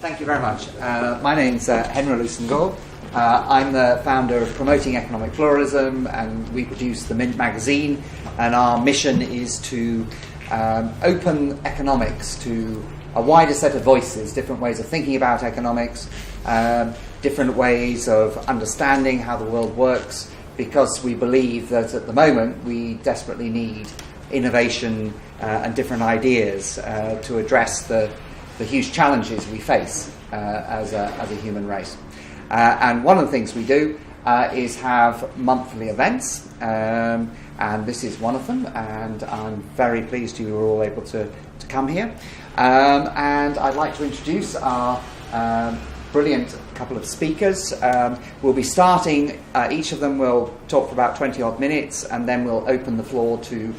Thank you very much. My name's Henry Lusengård. I'm the founder of Promoting Economic Pluralism, and we produce the Mint magazine, and our mission is to open economics to a wider set of voices, different ways of thinking about economics, different ways of understanding how the world works, because we believe that at the moment we desperately need innovation and different ideas to address the huge challenges we face as a human race. And one of the things we do is have monthly events, and this is one of them, and I'm very pleased you were all able to come here. And I'd like to introduce our brilliant couple of speakers. We'll be starting, each of them will talk for about 20 odd minutes, and then we'll open the floor to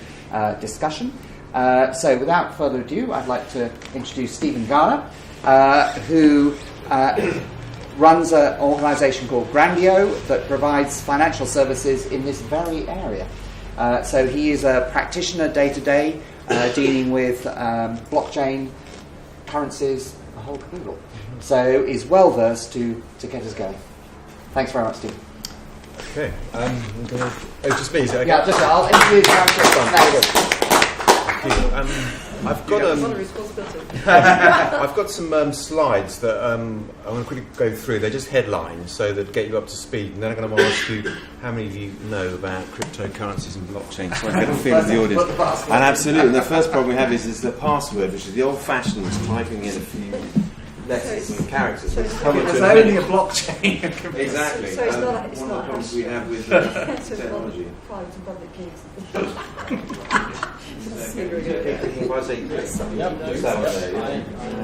discussion. So without further ado, I'd like to introduce Steven Garner, who runs an organisation called Grandeo that provides financial services in this very area. So he is a practitioner day to day, dealing with blockchain, currencies, the whole caboodle. So is well versed to get us going. Thanks very much, Steve. Okay. Just me, is it okay? Yeah, just I'll introduce I've got some slides that I'm going to quickly go through. They're just headlines, so that get you up to speed. And then I'm going to ask you how many of you know about cryptocurrencies and blockchain, so I get a feel of the audience. And absolutely, the first problem we have is the password, which is the old-fashioned typing in a few letters and characters. There's only a blockchain. Exactly. So it's not one of the problems we have with technology. Private and public keys. If I say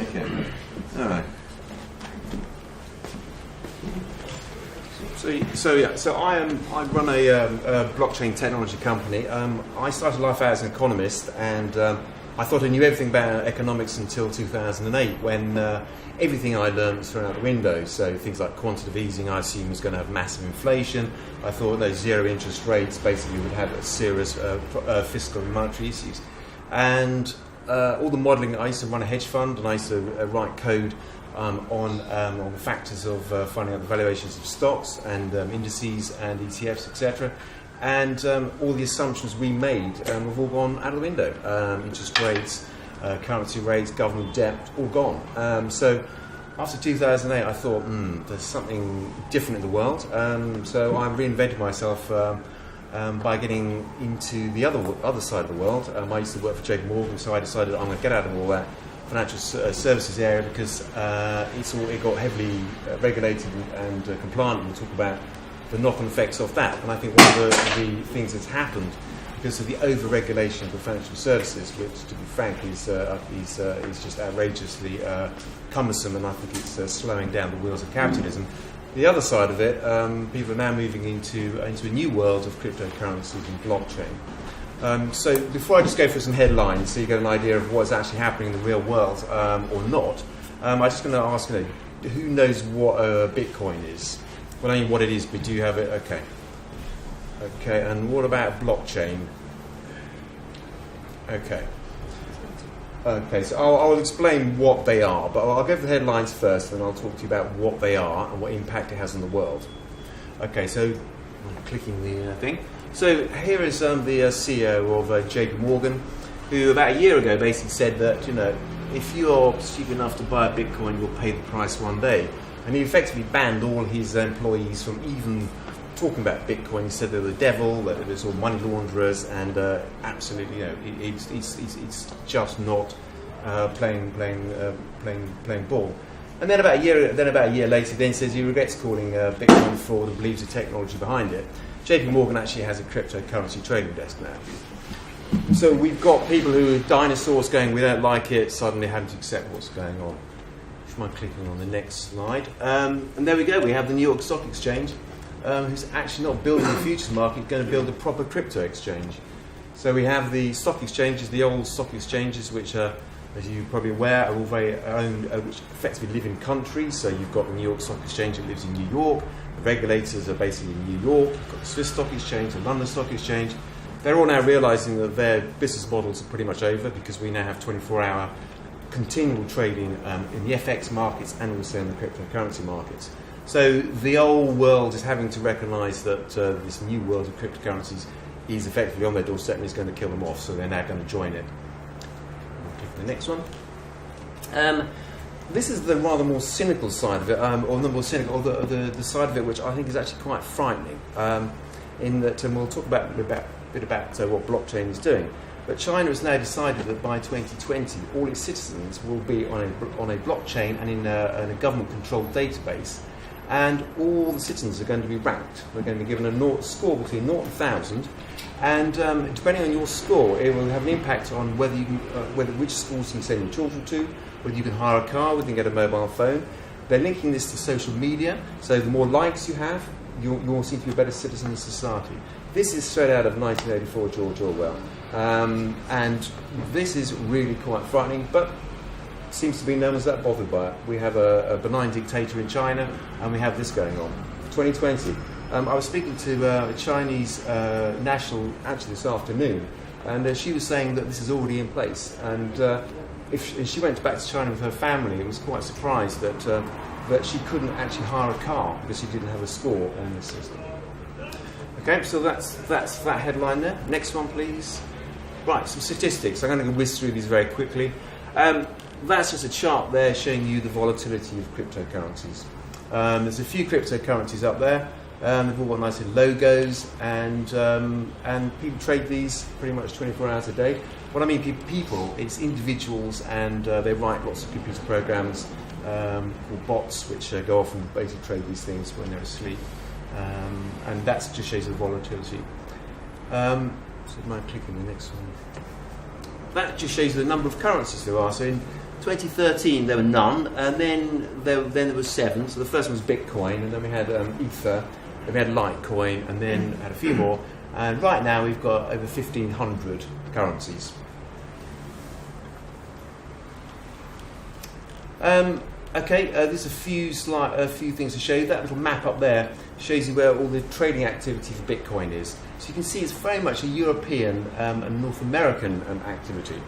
okay. All right. So I run a blockchain technology company. I started life out as an economist, and I thought I knew everything about economics until 2008, when everything I learned was thrown out the window. So things like quantitative easing, I assumed was going to have massive inflation. I thought those zero interest rates basically would have serious fiscal and monetary issues. And all the modelling, I used to run a hedge fund, and I used to write code on the factors of finding out the valuations of stocks and indices and ETFs, etc. And all the assumptions we made have all gone out of the window. Interest rates, currency rates, government debt, all gone. So after 2008, I thought, there's something different in the world. So I reinvented myself by getting into the other side of the world. I used to work for JP Morgan, so I decided I'm going to get out of all that financial services area, because it got heavily regulated and compliant. We'll talk about the knock-on effects of that. And I think one of the things that's happened because of the over-regulation of the financial services, which, to be frank, is just outrageously cumbersome, and I think it's slowing down the wheels of capitalism. The other side of it, people are now moving into a new world of cryptocurrencies and blockchain. So before I just go through some headlines, so you get an idea of what's actually happening in the real world or not, I'm just going to ask, who knows what Bitcoin is? Well, I know what it is, but do you have it? Okay. Okay, and what about blockchain? Okay. Okay, so I'll explain what they are, but I'll go for the headlines first, and I'll talk to you about what they are and what impact it has on the world. Okay, so I'm clicking the thing. So here is the CEO of JP Morgan, who about a year ago basically said that, if you're stupid enough to buy a Bitcoin, you'll pay the price one day. And he effectively banned all his employees from even talking about Bitcoin. He said they're the devil, that it was all money launderers, and absolutely, it's just not playing ball. And then about a year later, then says he regrets calling Bitcoin fraud and believes the technology behind it. JP Morgan actually has a cryptocurrency trading desk now. So we've got people who are dinosaurs going, we don't like it, suddenly having to accept what's going on. Mind clicking on the next slide. And there we go, we have the New York Stock Exchange, who's actually not building a futures market, going to build a proper crypto exchange. So we have the stock exchanges, the old stock exchanges, which are, as you're probably aware, are all very owned, which effectively live in countries. So you've got the New York Stock Exchange that lives in New York, the regulators are basically in New York, you've got the Swiss Stock Exchange, the London Stock Exchange. They're all now realising that their business models are pretty much over, because we now have 24-hour continual trading in the FX markets and also in the cryptocurrency markets. So the old world is having to recognise that this new world of cryptocurrencies is effectively on their doorstep and is going to kill them off, so they're now going to join it. I'll click the next one. This is the rather more cynical side of it, or the more cynical, or the side of it which I think is actually quite frightening, in that, and we'll talk a bit about what blockchain is doing. But China has now decided that by 2020, all its citizens will be on a blockchain and in a government-controlled database, and all the citizens are going to be ranked. They're going to be given a score between 0 and 1,000, and depending on your score, it will have an impact on whether you can, which schools you can send your children to, whether you can hire a car, whether you can get a mobile phone. They're linking this to social media, so the more likes you have, you'll seem to be a better citizen of society. This is straight out of 1984, George Orwell, and this is really quite frightening, but seems to be no one's that bothered by it. We have a benign dictator in China, and we have this going on. 2020. I was speaking to a Chinese national actually this afternoon, and she was saying that this is already in place. And if she went back to China with her family, it was quite surprised that she couldn't actually hire a car because she didn't have a score on the system. Okay, so that's that headline there. Next one, please. Right, some statistics. I'm going to whiz through these very quickly. That's just a chart there showing you the volatility of cryptocurrencies. There's a few cryptocurrencies up there. They've all got nice logos, and people trade these pretty much 24 hours a day. When I mean people, it's individuals, and they write lots of computer programs called bots, which go off and basically trade these things when they're asleep. And that just shows the volatility. So I click on the next one. That just shows you the number of currencies there are. So in 2013 there were none, and then there was 7. So the first one was Bitcoin, and then we had Ether, then we had Litecoin, and then had a few more. And right now we've got over 1,500 currencies. There's a few things to show you. That little map up there shows you where all the trading activity for Bitcoin is. So you can see it's very much a European and North American activity.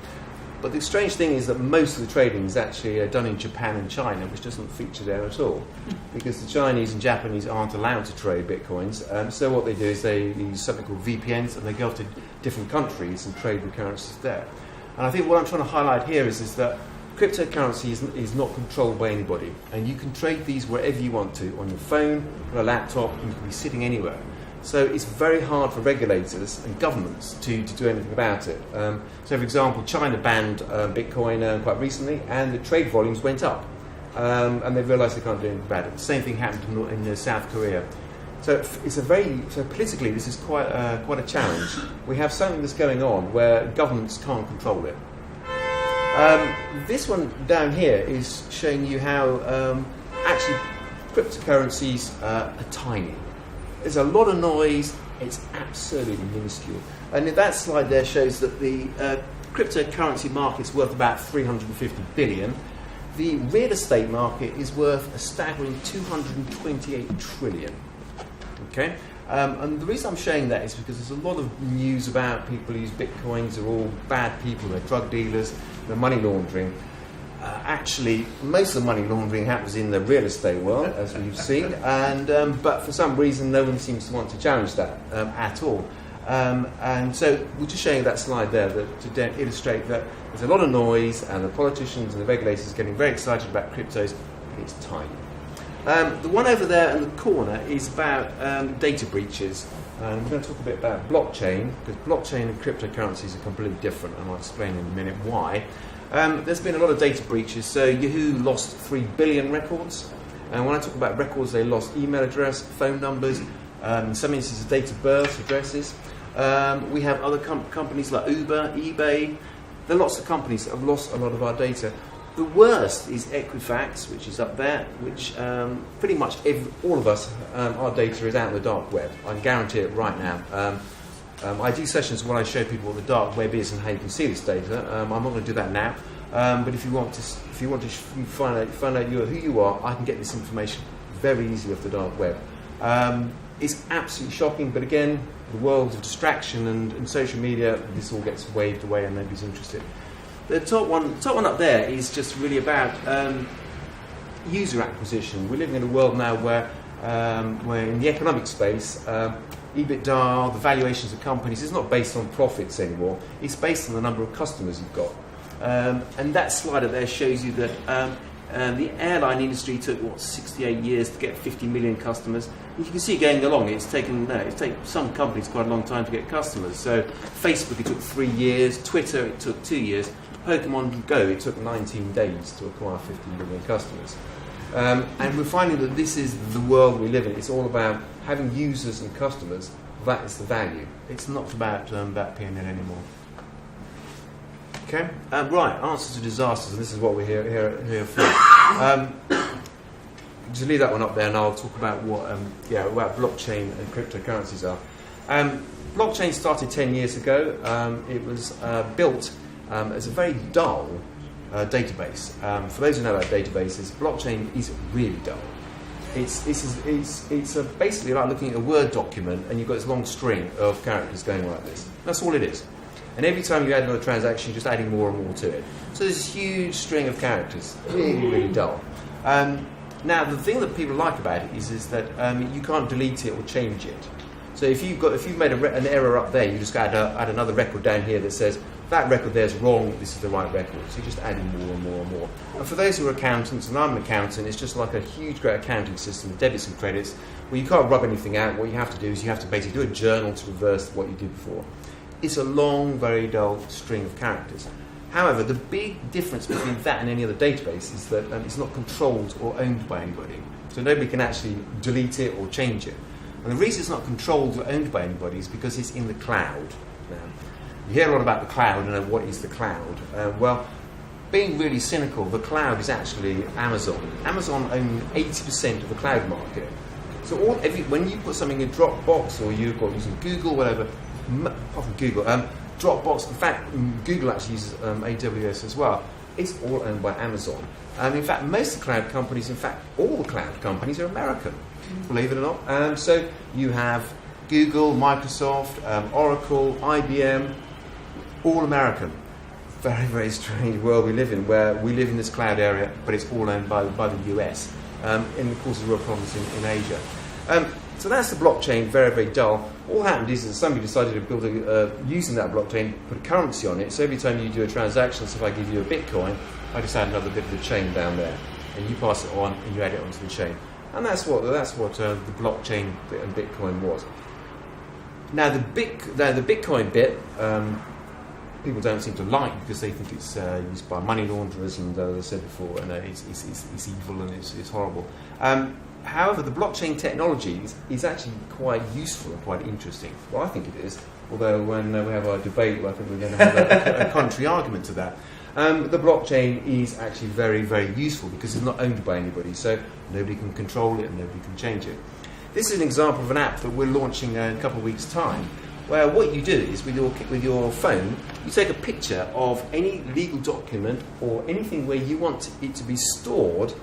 But the strange thing is that most of the trading is actually done in Japan and China, which doesn't feature there at all, because the Chinese and Japanese aren't allowed to trade Bitcoins. So what they do is they use something called VPNs, and they go to different countries and trade the currencies there. And I think what I'm trying to highlight here is that cryptocurrency is not controlled by anybody, and you can trade these wherever you want to, on your phone, on a laptop, and you can be sitting anywhere. So it's very hard for regulators and governments to do anything about it. So for example, China banned Bitcoin quite recently, and the trade volumes went up, and they realised they can't do anything about it. The same thing happened in South Korea. So politically this is quite a challenge. We have something that's going on where governments can't control it. This one down here is showing you how actually cryptocurrencies are tiny. There's a lot of noise, it's absolutely minuscule. And that slide there shows that the cryptocurrency market's worth about 350 billion. The real estate market is worth a staggering 228 trillion. Okay? And the reason I'm showing that is because there's a lot of news about people who use Bitcoins, they're all bad people, they're drug dealers, they're money laundering. Actually, most of the money laundering happens in the real estate world, as we've seen, but for some reason no one seems to want to challenge that at all. And so we're just showing that slide there to illustrate that there's a lot of noise, and the politicians and the regulators are getting very excited about cryptos, but it's tiny. The one over there in the corner is about data breaches. And we're going to talk a bit about blockchain, because blockchain and cryptocurrencies are completely different, and I'll explain in a minute why. There's been a lot of data breaches. So Yahoo lost 3 billion records. And when I talk about records, they lost email address, phone numbers, in some instances date of birth, addresses. We have other companies like Uber, eBay. There are lots of companies that have lost a lot of our data. The worst is Equifax, which is up there, which pretty much all of us, our data is out in the dark web. I can guarantee it right now. I do sessions where I show people what the dark web is and how you can see this data. I'm not going to do that now, but if you want to find out who you are, I can get this information very easily off the dark web. It's absolutely shocking, but again, the world of distraction and social media, this all gets waved away and nobody's interested. The top one up there is just really about user acquisition. We're living in a world now where in the economic space, EBITDA, the valuations of companies, is not based on profits anymore. It's based on the number of customers you've got. And that slide up there shows you that the airline industry took 68 years to get 50 million customers. And you can see going along, it's taken some companies quite a long time to get customers. So Facebook, it took 3 years. Twitter, it took 2 years. Pokemon Go, it took 19 days to acquire 50 million customers. And we're finding that this is the world we live in. It's all about having users and customers. That is the value. It's not about P&L anymore. Okay, right. Answers to disasters, and this is what we're here for. Just leave that one up there, and I'll talk about what about blockchain and cryptocurrencies are. Blockchain started 10 years ago. It was built as a very dull database. For those who know about databases, blockchain is really dull. It's basically like looking at a Word document, and you've got this long string of characters going like this. That's all it is. And every time you add another transaction, you're just adding more and more to it. So there's this huge string of characters, really, really dull. Now, the thing that people like about it is that you can't delete it or change it. So if you've made an error up there, you just add another record down here that says, that record there is wrong, this is the right record. So you're just adding more and more and more. And for those who are accountants, and I'm an accountant, it's just like a huge, great accounting system with debits and credits, where you can't rub anything out. What you have to do is you have to basically do a journal to reverse what you did before. It's a long, very dull string of characters. However, the big difference between that and any other database is that it's not controlled or owned by anybody. So nobody can actually delete it or change it. And the reason it's not controlled or owned by anybody is because it's in the cloud. Now, you hear a lot about the cloud, and what is the cloud? Well, being really cynical, the cloud is actually Amazon. Amazon owns 80% of the cloud market. So when you put something in Dropbox, or you've got using Google, whatever, apart from Google, Dropbox, in fact, Google actually uses AWS as well. It's all owned by Amazon. In fact, most of the cloud companies, in fact, all the cloud companies are American, believe it or not. So you have Google, Microsoft, Oracle, IBM, all American. Very, very strange world we live in, where we live in this cloud area, but it's all owned by the US. And of course, there's real problems in Asia. So that's the blockchain, very, very dull. All happened is that somebody decided to build using that blockchain, put a currency on it. So every time you do a transaction, so if I give you a Bitcoin, I just add another bit of the chain down there, and you pass it on, and you add it onto the chain. And that's what the blockchain bit and Bitcoin was. Now the Bitcoin bit, people don't seem to like, because they think it's used by money launderers, and as I said before, and it's evil and it's horrible. However, the blockchain technology is actually quite useful and quite interesting. Well, I think it is. Although when we have our debate, I think we're going to have a contrary argument to that. The blockchain is actually very, very useful because it's not owned by anybody, so nobody can control it and nobody can change it. This is an example of an app that we're launching in a couple of weeks' time, where what you do is with your phone, you take a picture of any legal document or anything where you want it to be stored,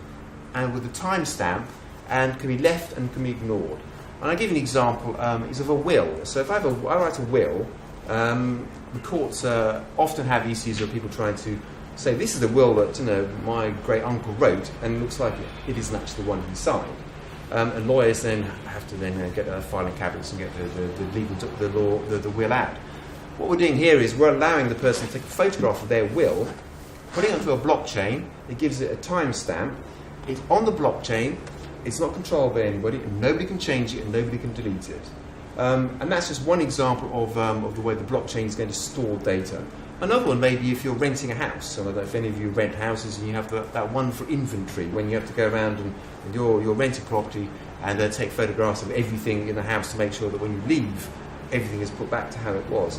and with a timestamp, and can be left and can be ignored. And I'll give you an example. Is of a will. So if I write a will, the courts often have issues of people trying to say, this is the will that my great uncle wrote, and it looks like it isn't actually the one he signed. And lawyers then have to get filing cabinets and get the will out. What we're doing here is we're allowing the person to take a photograph of their will, putting it onto a blockchain. It gives it a timestamp. It's on the blockchain. It's not controlled by anybody, and nobody can change it, and nobody can delete it. And that's just one example of the way the blockchain is going to store data. Another one may be if you're renting a house. So if any of you rent houses, and you have that one for inventory, when you have to go around and your rented property and take photographs of everything in the house to make sure that when you leave, everything is put back to how it was.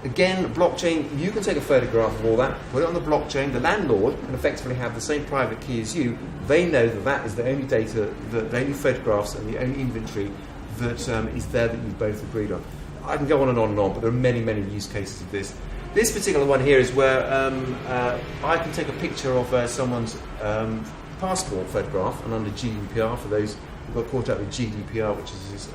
Again, blockchain, you can take a photograph of all that, put it on the blockchain. The landlord can effectively have the same private key as you. They know that is the only data, the only photographs and the only inventory that is there that you've both agreed on. I can go on and on and on, but there are many, many use cases of this. This particular one here is where I can take a picture of someone's passport photograph, and under GDPR, for those who got caught up with GDPR, which is this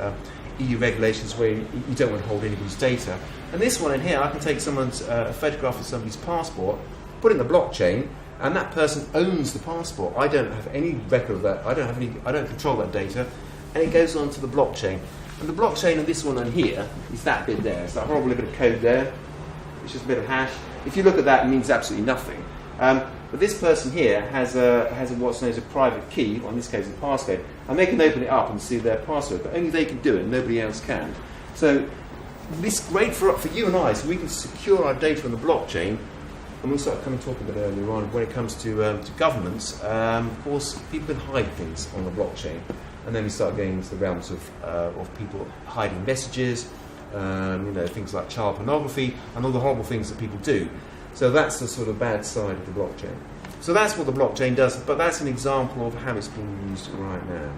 EU regulations where you don't want to hold anybody's data. And this one in here, I can take someone's a photograph of somebody's passport, put it in the blockchain, and that person owns the passport. I don't have any record of that. I don't control that data, and it goes onto the blockchain. And the blockchain of this one on here is that bit there. It's that horrible little bit of code there. It's just a bit of hash. If you look at that, it means absolutely nothing. But this person here has what's known as a private key, or in this case a passcode, and they can open it up and see their password, but only they can do it, and nobody else can. So this is great for you and I, so we can secure our data on the blockchain. And we'll start talking a bit earlier on when it comes to governments. Of course, people can hide things on the blockchain, and then we start getting into the realms of people hiding messages, things like child pornography and all the horrible things that people do. So that's the sort of bad side of the blockchain. So that's what the blockchain does, but that's an example of how it's being used right now.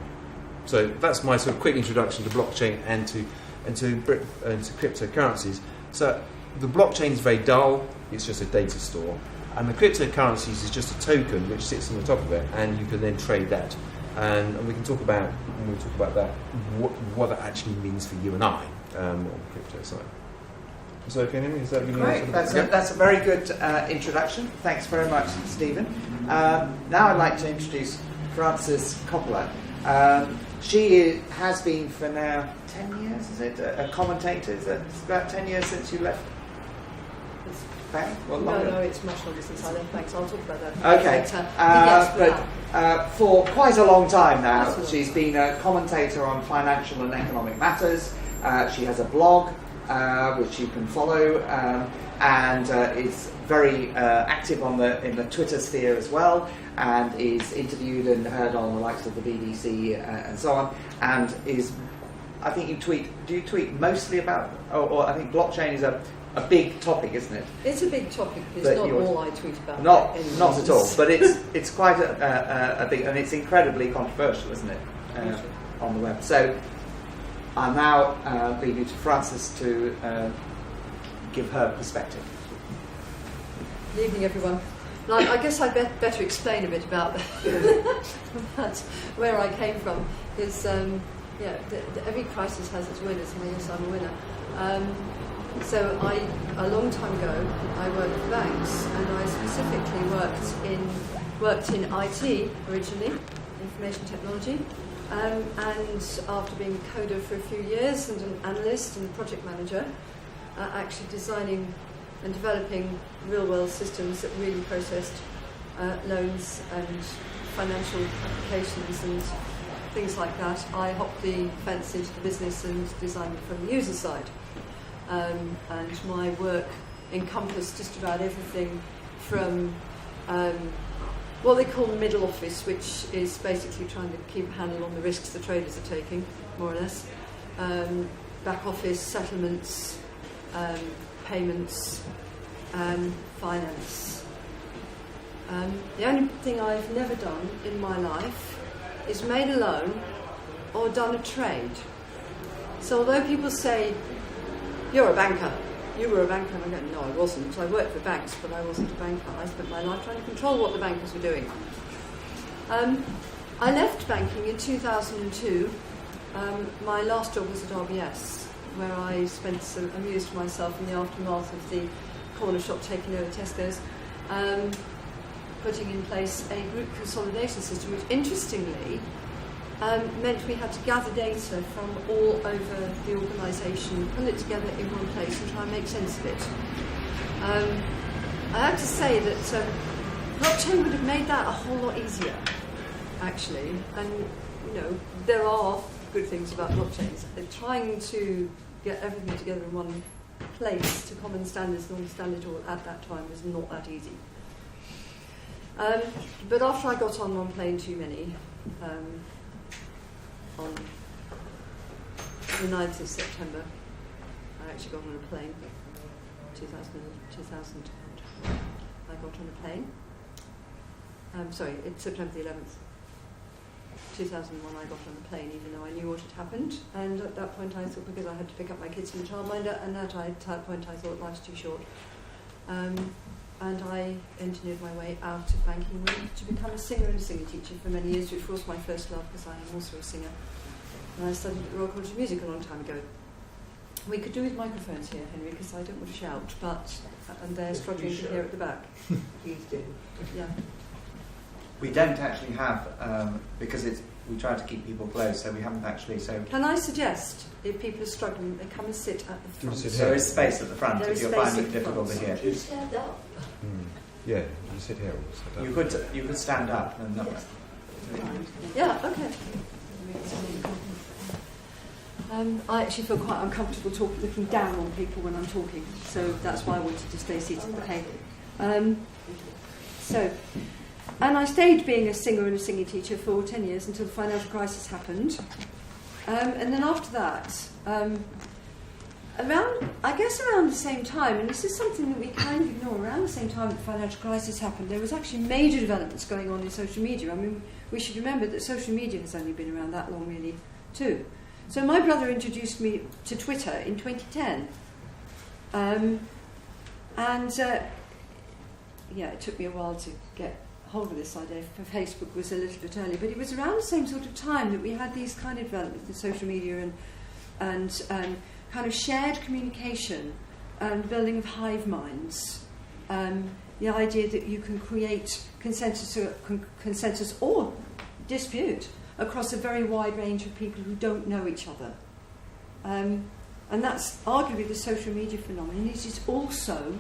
So that's my sort of quick introduction to blockchain and to cryptocurrencies. So the blockchain is very dull. It's just a data store, and the cryptocurrencies is just a token which sits on the top of it, and you can then trade that. And we can talk about that what that actually means for you and I on the crypto side. Is that okay, Henry? Is that great? That's a very good introduction. Thanks very much, Stephen. Now I'd like to introduce Frances Coppola. She has been for now 10 years, is it? A commentator. Is it about 10 years since you left this bank? Well, no, it's much longer since I left banks. I'll talk about that okay. later. But for quite a long time now, Absolutely. She's been a commentator on financial and economic matters. She has a blog which you can follow, and is very active in the Twitter sphere as well, and is interviewed and heard on the likes of the BBC and so on, and is, I think do you tweet mostly about, or I think blockchain is a big topic, isn't it? It's a big topic. It's not all I tweet about. Not at all, but it's quite a big, and it's incredibly controversial, isn't it, on the web. So I'll now leave you to Frances to give her perspective. Good evening, everyone. Now, I guess I'd better explain a bit about where I came from, because every crisis has its winners, and I guess I'm a winner. So a long time ago, I worked for banks, and I specifically worked in IT originally, information technology. And after being a coder for a few years and an analyst and project manager, actually designing and developing real-world systems that really processed loans and financial applications and things like that, I hopped the fence into the business and designed it from the user side. And my work encompassed just about everything from what they call middle office, which is basically trying to keep a handle on the risks the traders are taking, more or less. Back office, settlements, payments, finance. The only thing I've never done in my life is made a loan or done a trade. So although people say, you're a banker, you were a banker, and I go, no, I wasn't. I worked for banks, but I wasn't a banker. I spent my life trying to control what the bankers were doing. I left banking in 2002. My last job was at RBS, where I amused myself in the aftermath of the corner shop taking over Tesco's, putting in place a group consolidation system, which interestingly meant we had to gather data from all over the organisation, pull it together in one place and try and make sense of it. I have to say that blockchain would have made that a whole lot easier, actually. And, there are good things about blockchains. Trying to get everything together in one place to common standards and understand it all at that time was not that easy. But after I got on one plane too many, on the 9th of September, I actually got on a plane, 2000, I got on a plane. It's September the 11th, 2001 I got on the plane, even though I knew what had happened. And at that point I thought, because I had to pick up my kids from the childminder, and at that point I thought life's too short. And I engineered my way out of banking to become a singer and a singing teacher for many years, which was my first love, because I am also a singer. And I studied at the Royal College of Music a long time ago. We could do with microphones here, Henry, because I don't want to shout, and they're struggling to hear at the back. Please do. Yeah. We don't actually have, because we try to keep people close, so we haven't actually. So can I suggest, if people are struggling, they come and sit at the front? There is space at the front if you're finding it difficult to hear. You stand up. Yeah, you sit here. You could stand up and not. Yeah. Okay. I actually feel quite uncomfortable looking down on people when I'm talking, so that's why I wanted to stay seated. Okay. And I stayed being a singer and a singing teacher for 10 years until the financial crisis happened. And then after that, around the same time, and this is something that we kind of ignore, around the same time that the financial crisis happened, there was actually major developments going on in social media. I mean, we should remember that social media has only been around that long, really, too. So my brother introduced me to Twitter in 2010. It took me a while to get hold of this idea. Facebook was a little bit early, but it was around the same sort of time that we had these kind of developments in social media and kind of shared communication and building of hive minds. The idea that you can create consensus or dispute across a very wide range of people who don't know each other. And that's arguably the social media phenomenon. It is also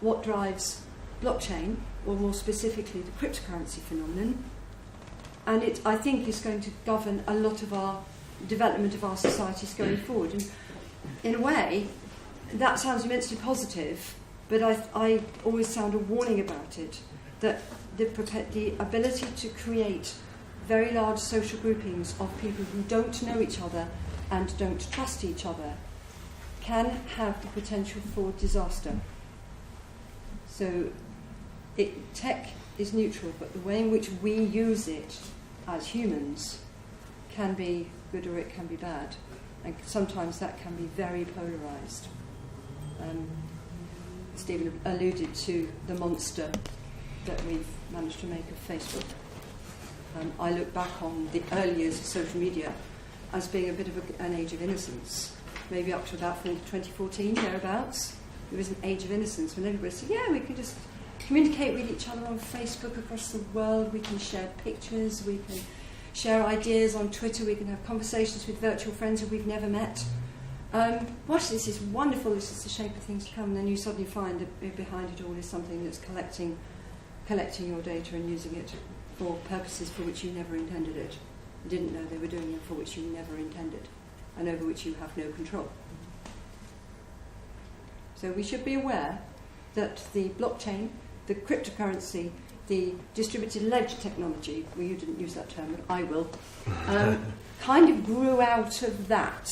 what drives blockchain, or more specifically the cryptocurrency phenomenon. And it, I think, is going to govern a lot of our development of our societies going forward. And in a way, that sounds immensely positive, but I always sound a warning about it, that the ability to create very large social groupings of people who don't know each other and don't trust each other can have the potential for disaster. So tech is neutral, but the way in which we use it as humans can be good or it can be bad. And sometimes that can be very polarised. Steven alluded to the monster that we've managed to make of Facebook. I look back on the early years of social media as being a bit of an age of innocence, maybe up to about 2014, thereabouts. There was an age of innocence when everybody said, yeah, we can just communicate with each other on Facebook across the world, we can share pictures, we can share ideas on Twitter, we can have conversations with virtual friends who we've never met. Gosh, this is wonderful, this is the shape of things to come, and then you suddenly find that behind it all is something that's collecting your data and using it for purposes for which you never intended it. You didn't know they were doing it for which you never intended, and over which you have no control. So we should be aware that the blockchain, the cryptocurrency, the distributed ledger technology, well, you didn't use that term, but I will, kind of grew out of that.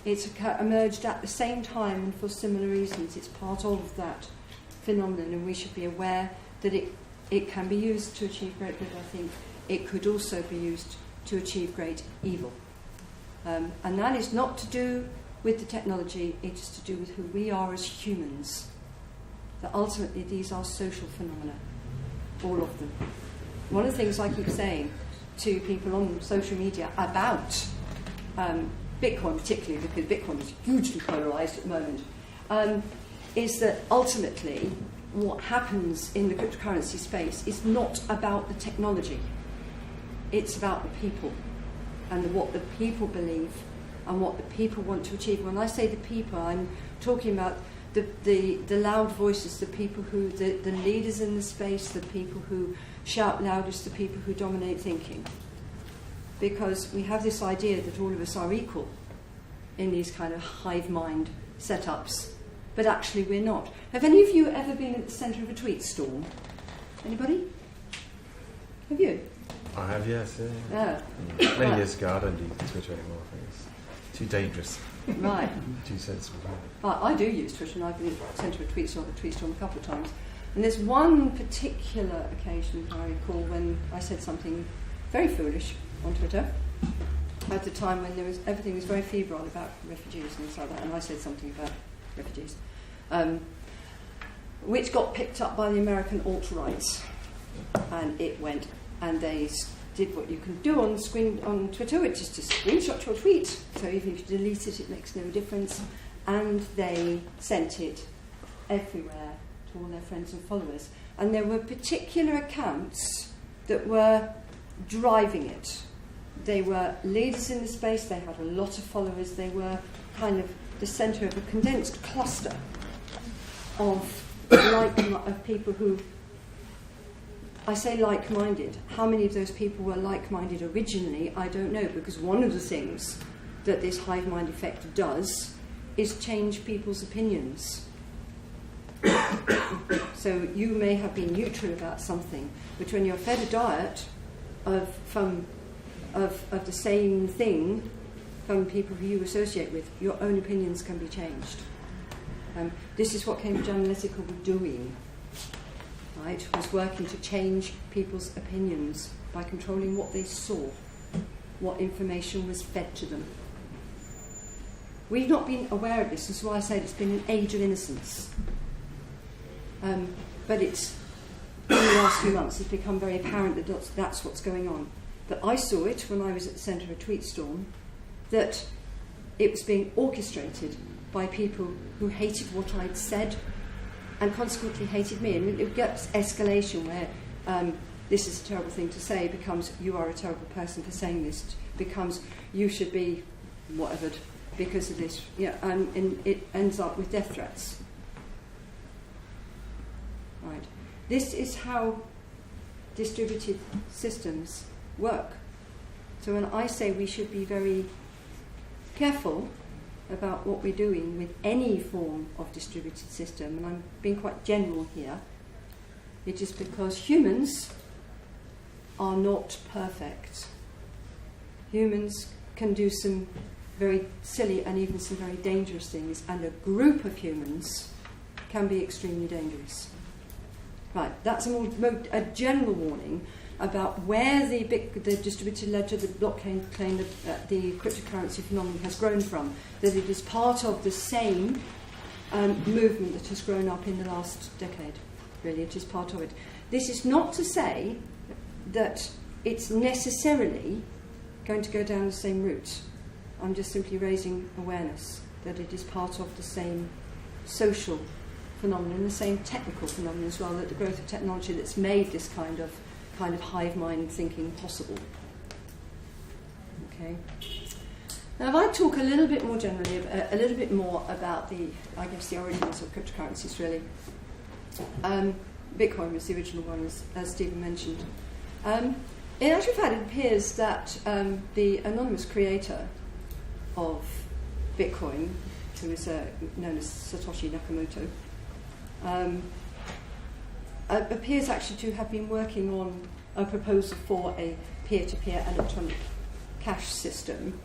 It's emerged at the same time and for similar reasons. It's part of that phenomenon, and we should be aware that it can be used to achieve great good, I think. It could also be used to achieve great evil. And that is not to do with the technology, it is to do with who we are as humans. That ultimately these are social phenomena, all of them. One of the things I keep saying to people on social media about Bitcoin particularly, because Bitcoin is hugely polarised at the moment, is that ultimately what happens in the cryptocurrency space is not about the technology. It's about the people and what the people believe and what the people want to achieve. When I say the people, I'm talking about the loud voices, the people who, the leaders in the space, the people who shout loudest, the people who dominate thinking. Because we have this idea that all of us are equal in these kind of hive mind setups, but actually we're not. Have any of you ever been at the centre of a tweet storm? Anybody? Have you? I have, yes. Yeah. Many years ago, I don't do Twitter anymore. I think it's too dangerous. Right. Too sensible. I do use Twitter, and I've been at the centre of a tweet storm a couple of times. And there's one particular occasion I recall when I said something very foolish on Twitter at the time when everything was very febrile about refugees and things like that, and I said something about refugees, which got picked up by the American alt-rights, and it went, and they did what you can do on Twitter, which is to screenshot your tweet. So even if you delete it, it makes no difference. and they sent it everywhere to all their friends and followers. And there were particular accounts that were driving it. They were leaders in the space, they had a lot of followers, they were kind of the centre of a condensed cluster of people who, I say like-minded. How many of those people were like-minded originally, I don't know, because one of the things that this hive mind effect does is change people's opinions. So you may have been neutral about something, but when you're fed a diet of the same thing from people who you associate with, your own opinions can be changed. This is what Cambridge Analytica were doing, right? Was working to change people's opinions by controlling what they saw, what information was fed to them. We've not been aware of this, this is why I said it's been an age of innocence. But it's, in the last few months, it's become very apparent that that's what's going on. But I saw it when I was at the centre of a tweet storm, that it was being orchestrated by people who hated what I'd said and consequently hated me. And it gets escalation where this is a terrible thing to say becomes you are a terrible person for saying this, becomes you should be whatever because of this. Yeah, and it ends up with death threats. Right. This is how distributed systems work. So when I say we should be very careful about what we're doing with any form of distributed system, and I'm being quite general here, it is because humans are not perfect. Humans can do some very silly and even some very dangerous things, and a group of humans can be extremely dangerous. Right, that's a general warning about where the distributed ledger, the blockchain, the cryptocurrency phenomenon has grown from, that it is part of the same movement that has grown up in the last decade. Really, it is part of it. This is not to say that it's necessarily going to go down the same route. I'm just simply raising awareness that it is part of the same social phenomenon, the same technical phenomenon as well, that the growth of technology that's made this kind of hive mind thinking possible. Okay. Now, if I talk a little bit more generally, a little bit more about the origins of cryptocurrencies, really. Bitcoin was the original one, as Steven mentioned. In actual fact, it appears that the anonymous creator of Bitcoin, who is known as Satoshi Nakamoto, appears actually to have been working on a proposal for a peer-to-peer electronic cash system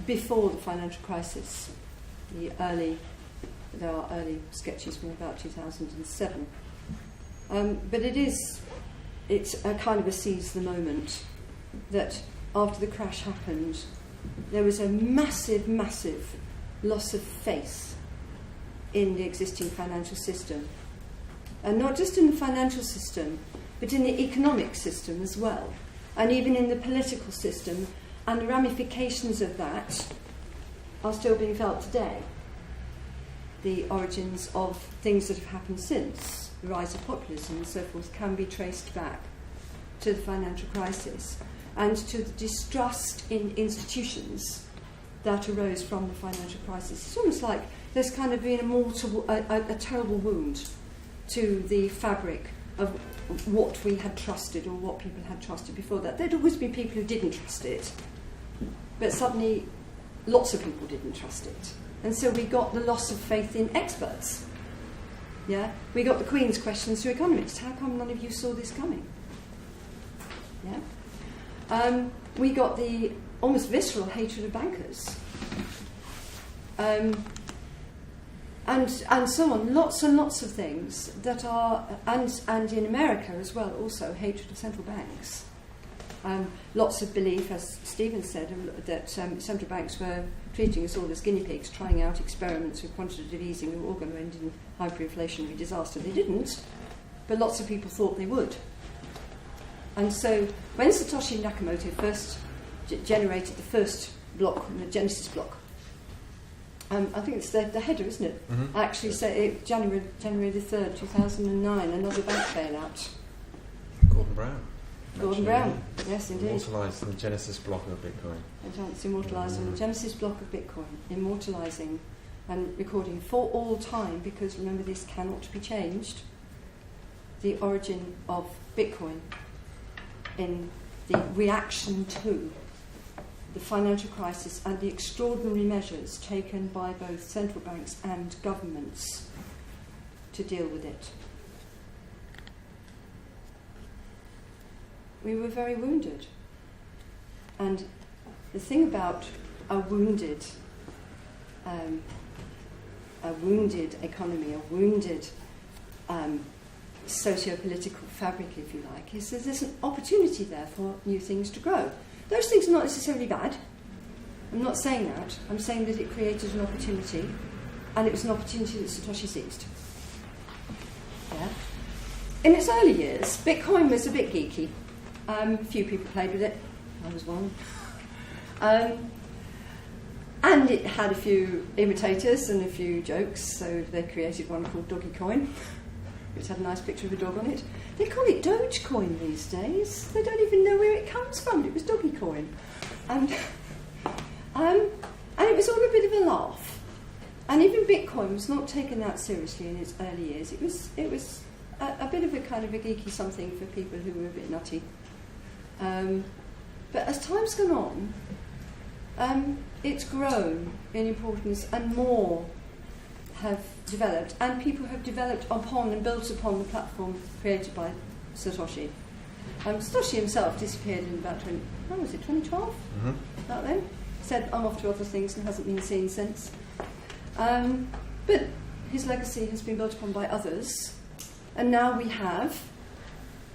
before the financial crisis. There are early sketches from about 2007. But it's a kind of a seize the moment that after the crash happened, there was a massive, massive loss of faith in the existing financial system. And not just in the financial system, but in the economic system as well, and even in the political system, and the ramifications of that are still being felt today. The origins of things that have happened since, the rise of populism and so forth, can be traced back to the financial crisis and to the distrust in institutions that arose from the financial crisis. It's almost like there's kind of been a terrible wound to the fabric of what we had trusted or what people had trusted before that. There'd always been people who didn't trust it, but suddenly lots of people didn't trust it. And so we got the loss of faith in experts. Yeah, we got the Queen's questions to economists. How come none of you saw this coming? Yeah, we got the almost visceral hatred of bankers, and so on. Lots and lots of things that are, and in America as well, also hatred of central banks. Lots of belief, as Steven said, that central banks were treating us all as guinea pigs, trying out experiments with quantitative easing that were all going to end in hyperinflationary disaster. They didn't, but lots of people thought they would. And so when Satoshi Nakamoto first generated the first block, the Genesis block, I think it's the header, isn't it? Mm-hmm. Actually, say January the 3rd, 2009, another bank bailout. Gordon Brown. Gordon Brown, yes, indeed. Immortalised in the Genesis block of Bitcoin. It's immortalised in the Genesis block of Bitcoin, immortalising and recording for all time, because remember, this cannot be changed, the origin of Bitcoin in the reaction to the financial crisis and the extraordinary measures taken by both central banks and governments to deal with it. We were very wounded. And the thing about a wounded economy, a wounded socio-political fabric, if you like, is that there's an opportunity there for new things to grow. Those things are not necessarily bad. I'm not saying that. I'm saying that it created an opportunity, and it was an opportunity that Satoshi seized. Yeah. In its early years, Bitcoin was a bit geeky. Few people played with it. I was one. And it had a few imitators and a few jokes, so they created one called Doggy Coin, which had a nice picture of a dog on it. They call it Dogecoin these days. They don't even know where it comes from. It was Doggy Coin. And it was all a bit of a laugh. And even Bitcoin was not taken that seriously in its early years. It was a bit of a kind of a geeky something for people who were a bit nutty. But as time's gone on, it's grown in importance, and more have developed, and people have developed upon and built upon the platform created by Satoshi. Satoshi himself disappeared in about 2012? Mm-hmm. About then. Said, I'm off to other things, and hasn't been seen since. But his legacy has been built upon by others, and now we have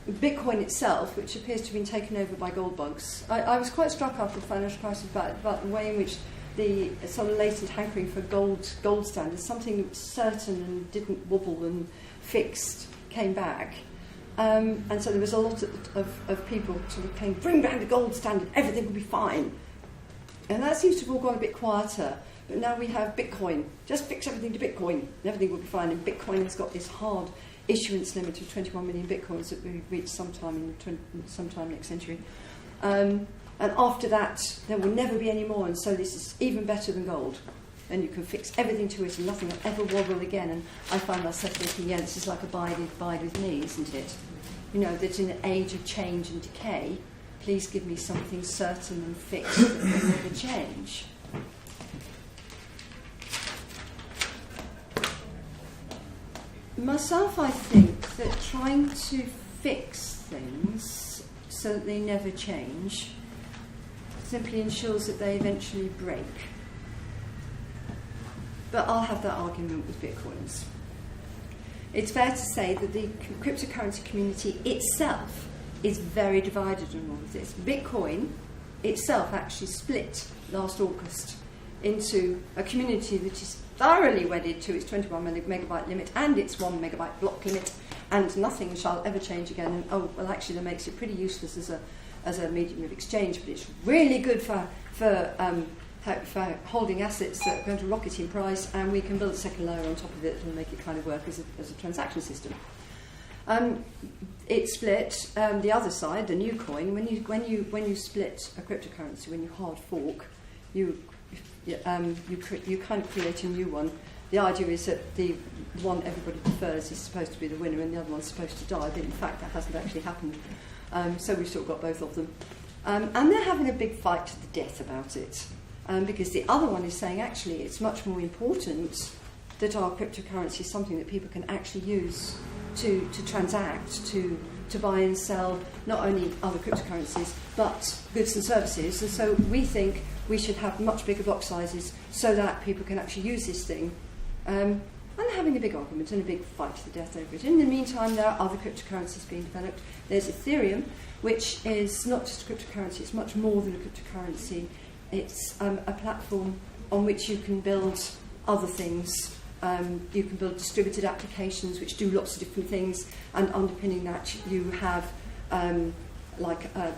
Bitcoin itself, which appears to have been taken over by gold bugs. I was quite struck after the financial crisis about the way in which the sort of latent hankering for gold standard, something that was certain and didn't wobble and fixed, came back. And so there was a lot of people sort of saying, bring back the gold standard, everything will be fine. And that seems to have all gone a bit quieter. But now we have Bitcoin. Just fix everything to Bitcoin, and everything will be fine. And Bitcoin has got this hard issuance limit of 21 million bitcoins that we reach sometime next century. And after that, there will never be any more, and so this is even better than gold. And you can fix everything to it, and nothing will ever wobble again. And I find myself thinking, yeah, this is like abide with me, isn't it? You know, that in an age of change and decay, please give me something certain and fixed that will never change. Myself, I think that trying to fix things so that they never change simply ensures that they eventually break. But I'll have that argument with Bitcoins. It's fair to say that the cryptocurrency community itself is very divided on all of this. Bitcoin itself actually split last August into a community that is thoroughly wedded to its 21 megabyte limit and its 1 megabyte block limit, and nothing shall ever change again. And oh, well, actually, that makes it pretty useless as a medium of exchange, but it's really good for holding assets that are going to rocket in price, and we can build a second layer on top of it and make it kind of work as a transaction system. It split the other side, the new coin. When you split a cryptocurrency, when you hard fork, you kind of create a new one. The idea is that the one everybody prefers is supposed to be the winner, and the other one's supposed to die. But in fact, that hasn't actually happened. So we've still got both of them, and they're having a big fight to the death about it, because the other one is saying actually it's much more important that our cryptocurrency is something that people can actually use to transact, to buy and sell not only other cryptocurrencies but goods and services. And so we think we should have much bigger block sizes so that people can actually use this thing. And they're having a big argument and a big fight to the death over it. In the meantime, there are other cryptocurrencies being developed. There's Ethereum, which is not just a cryptocurrency, it's much more than a cryptocurrency. It's a platform on which you can build other things. You can build distributed applications which do lots of different things, and underpinning that you have like a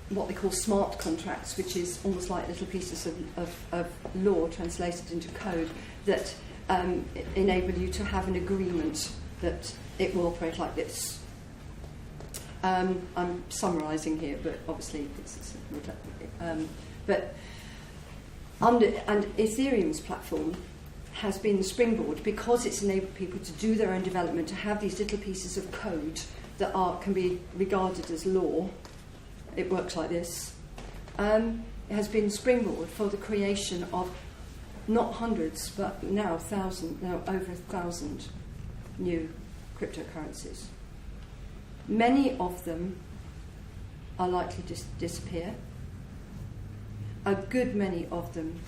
what they call smart contracts, which is almost like little pieces of law translated into code that enable you to have an agreement that it will operate like this. I'm summarising here, but obviously but and Ethereum's platform has been the springboard because it's enabled people to do their own development, to have these little pieces of code that can be regarded as law. It works like this. It has been the springboard for the creation of not hundreds, but now over 1,000 new cryptocurrencies. Many of them are likely to disappear. A good many of them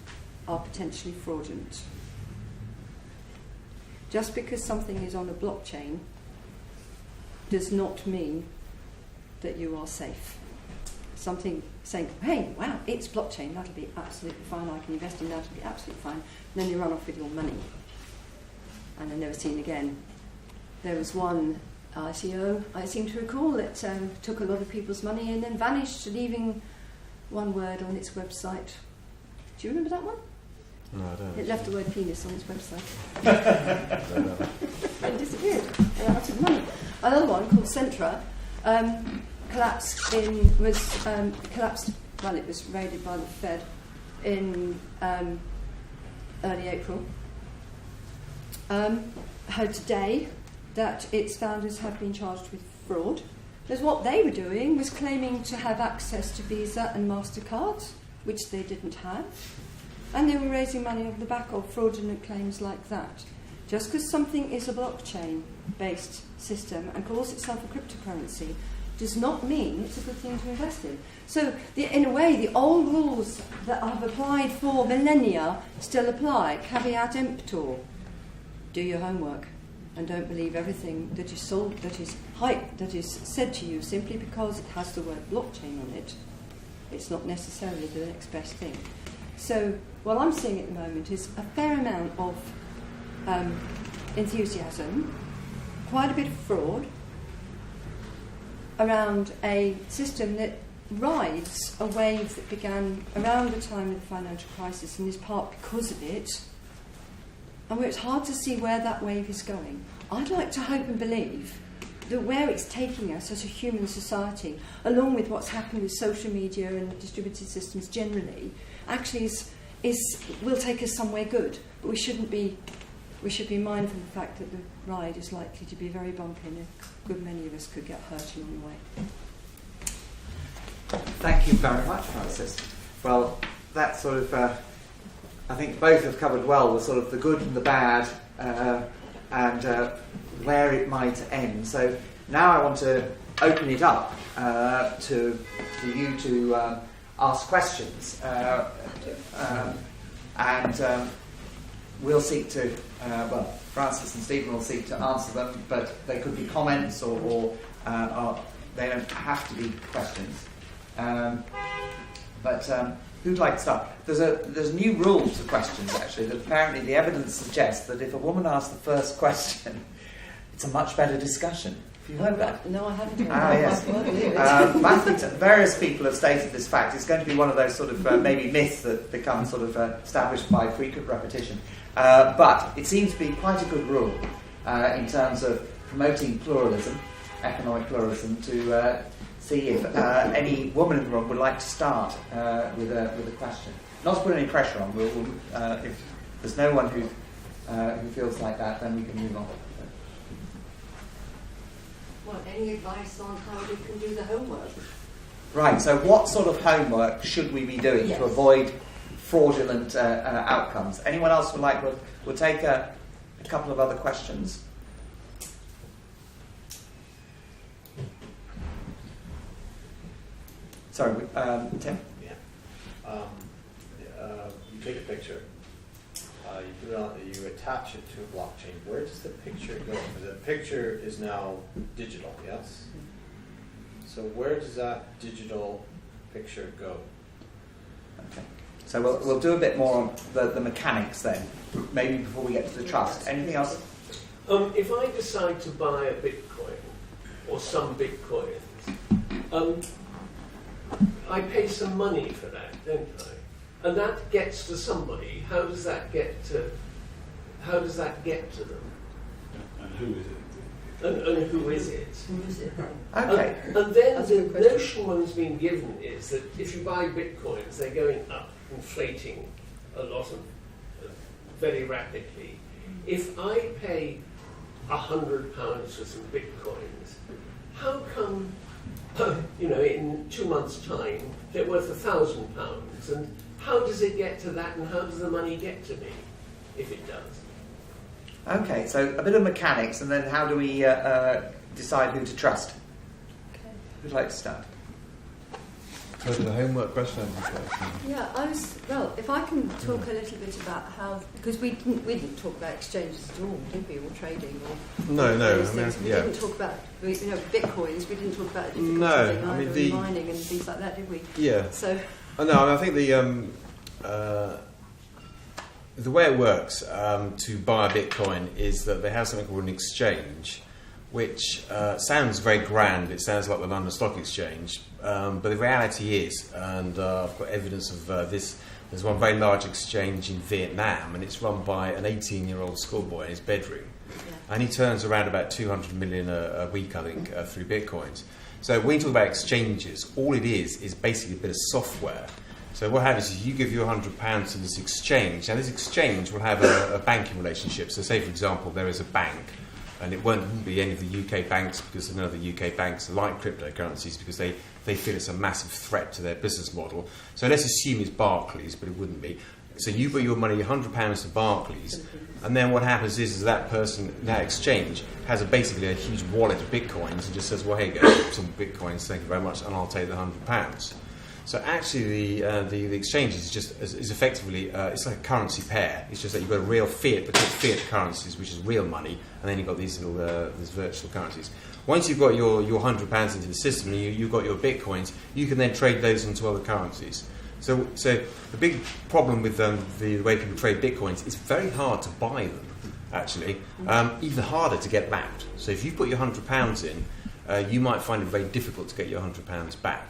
are potentially fraudulent. Just because something is on a blockchain does not mean that you are safe. Something saying, hey, wow, it's blockchain, that'll be absolutely fine, I can invest in that, it'll be absolutely fine. And then you run off with your money. And they're never seen again. There was one ICO, I seem to recall, that took a lot of people's money and then vanished, leaving one word on its website. Do you remember that one? No, I don't. It left the word penis on its website. And disappeared. And out of money. Another one called Centra collapsed. Well, it was raided by the Fed in early April. Heard today that its founders have been charged with fraud. Because what they were doing was claiming to have access to Visa and MasterCard, which they didn't have. And they were raising money off the back of fraudulent claims like that. Just because something is a blockchain-based system and calls itself a cryptocurrency does not mean it's a good thing to invest in. So, in a way, the old rules that have applied for millennia still apply. Caveat emptor. Do your homework and don't believe everything that is sold, that is hype, that is said to you simply because it has the word blockchain on it. It's not necessarily the next best thing. So what I'm seeing at the moment is a fair amount of enthusiasm, quite a bit of fraud around a system that rides a wave that began around the time of the financial crisis and is part because of it, and where it's hard to see where that wave is going. I'd like to hope and believe that where it's taking us as a human society, along with what's happened with social media and distributed systems generally, actually will take us somewhere good. But we should be mindful of the fact that the ride is likely to be very bumpy and a good many of us could get hurt along the way. Thank you very much, Francis. Well, that sort of, I think both have covered well the sort of the good and the bad and where it might end. So now I want to open it up to you to ask questions, and we'll seek to, Francis and Stephen will seek to answer them, but they could be comments or they don't have to be questions. But who'd like to start? There's new rules to questions, actually, that apparently the evidence suggests that if a woman asks the first question, it's a much better discussion. Have you heard that? No, I haven't. Yes. Various people have stated this fact. It's going to be one of those sort of maybe myths that become sort of established by frequent repetition. But it seems to be quite a good rule in terms of promoting pluralism, economic pluralism, to see if any woman in the room would like to start with a question. Not to put any pressure on. If there's no one who feels like that, then we can move on. Well, any advice on how we can do the homework? Right, so what sort of homework should we be doing to avoid fraudulent outcomes? Anyone else would like? We'll take a couple of other questions. Sorry, Tim? Yeah. You take a picture. You put it on. You attach it to a blockchain. Where does the picture go? The picture is now digital. Yes. So where does that digital picture go? Okay. So we'll do a bit more on the mechanics then. Maybe before we get to the trust. Anything else? If I decide to buy a Bitcoin or some Bitcoins, I pay some money for that, don't I? And that gets to somebody. How does that get to them? And who is it? And who is it? Who is it? Okay. And then That's a the good question. notion one's been given is that if you buy bitcoins, they're going up, inflating a lot of very rapidly. If I pay £100 for some bitcoins, how come, in 2 months' time, they're worth £1,000? And how does it get to that, and how does the money get to me, if it does? Okay, so a bit of mechanics, and then how do we decide who to trust? Okay. Who'd like to start? So the homework question. Yeah, if I can talk a little bit about how, because we didn't talk about exchanges at all, did we, or trading, or No. those I mean, things. We yeah. didn't talk about, bitcoins. We didn't talk about the difficulty No, of I mean, either mining and things like that, did we? Yeah. So. I think the way it works to buy a Bitcoin is that they have something called an exchange, which sounds very grand. It sounds like the London Stock Exchange, but the reality is, and I've got evidence of this, there's one very large exchange in Vietnam, and it's run by an 18-year-old schoolboy in his bedroom. Yeah. And he turns around about 200 million a week, I think, through Bitcoins. So when you talk about exchanges, all it is basically a bit of software. So what happens is you give your £100 to this exchange. Now this exchange will have a banking relationship. So say, for example, there is a bank, and it won't be any of the UK banks, because none of the UK banks like cryptocurrencies, because they feel it's a massive threat to their business model. So let's assume it's Barclays, but it wouldn't be. So you put your money, £100 to Barclays, and then what happens is that person, that exchange, has basically a huge wallet of Bitcoins and just says, well, here you go, some Bitcoins, thank you very much, and I'll take the £100. So actually, the exchange is effectively it's like a currency pair. It's just that you've got a real fiat, but fiat currencies, which is real money, and then you've got these little these virtual currencies. Once you've got your £100 into the system and you've got your bitcoins, you can then trade those into other currencies. So the big problem with the way people trade bitcoins, it's very hard to buy them. Actually, even harder to get back. So if you put your £100 in, you might find it very difficult to get your £100 back.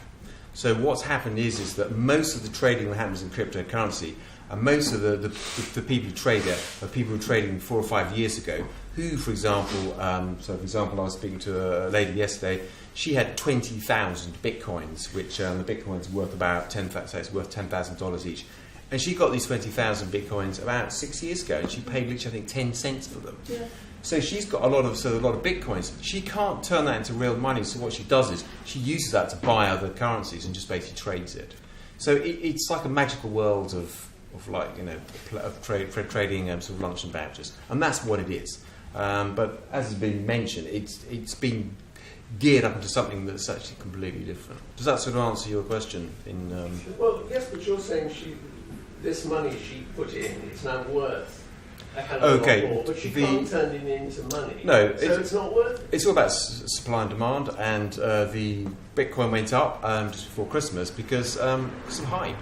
So what's happened is that most of the trading that happens in cryptocurrency, and most of the people who trade there are people who were trading 4 or 5 years ago, who, for example, I was speaking to a lady yesterday. She had 20,000 bitcoins, which the bitcoins worth about $10,000 each, and she got these 20,000 bitcoins about 6 years ago, and she paid literally, I think, 10 cents for them. Yeah. So she's got a lot of bitcoins. She can't turn that into real money. So what she does is she uses that to buy other currencies and just basically trades it. So it's like a magical world of trading sort of lunch and vouchers, and that's what it is. But as has been mentioned, it's been geared up into something that's actually completely different. Does that sort of answer your question? Well, yes, but you're saying this money she put in, it's now worth a hell of a lot more, but she can't turn it into money. No, so it's not worth it. It's all about supply and demand, and the Bitcoin went up just before Christmas because some hype.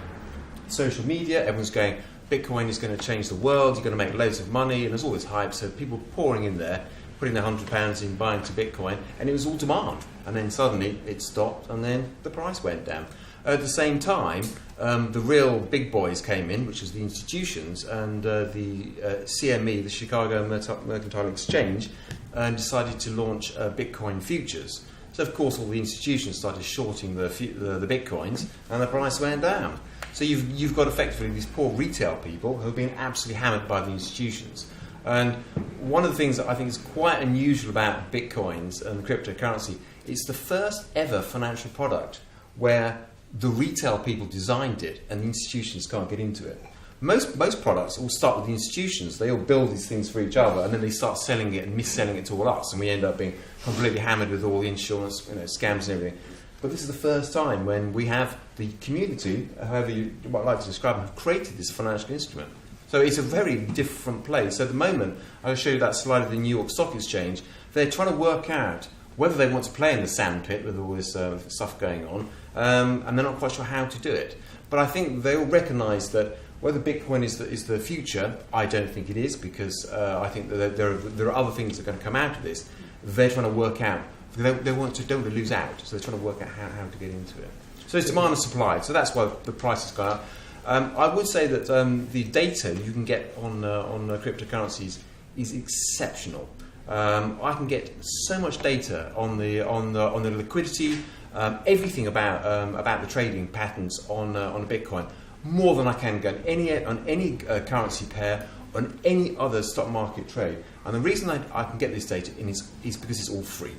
Social media, everyone's going, Bitcoin is going to change the world, you're going to make loads of money, and there's all this hype, so people pouring in there, putting their £100 in, buying to Bitcoin, and it was all demand. And then suddenly it stopped, and then the price went down. At the same time, the real big boys came in, which was the institutions, and the CME, the Chicago Mercantile Exchange, decided to launch Bitcoin futures. So, of course, all the institutions started shorting the Bitcoins, and the price went down. So you've got effectively these poor retail people who have been absolutely hammered by the institutions. And one of the things that I think is quite unusual about Bitcoins and cryptocurrency, it's the first ever financial product where the retail people designed it and the institutions can't get into it. Most products all start with the institutions. They all build these things for each other, and then they start selling it and mis-selling it to all us, and we end up being completely hammered with all the insurance scams and everything. But this is the first time when we have the community, however you might like to describe them, have created this financial instrument. So it's a very different place. So at the moment, I'll show you that slide of the New York Stock Exchange. They're trying to work out whether they want to play in the sandpit with all this stuff going on, and they're not quite sure how to do it. But I think they all recognise that whether Bitcoin is the future, I don't think it is, because I think that there are other things that are going to come out of this. They're trying to work out. They don't want to lose out, so they're trying to work out how to get into it. So there's demand and supply. So that's why the price has gone up. I would say that the data you can get on cryptocurrencies is exceptional. I can get so much data on the liquidity, everything about the trading patterns on Bitcoin, more than I can get on any currency pair, on any other stock market trade. And the reason I can get this data is because it's all free.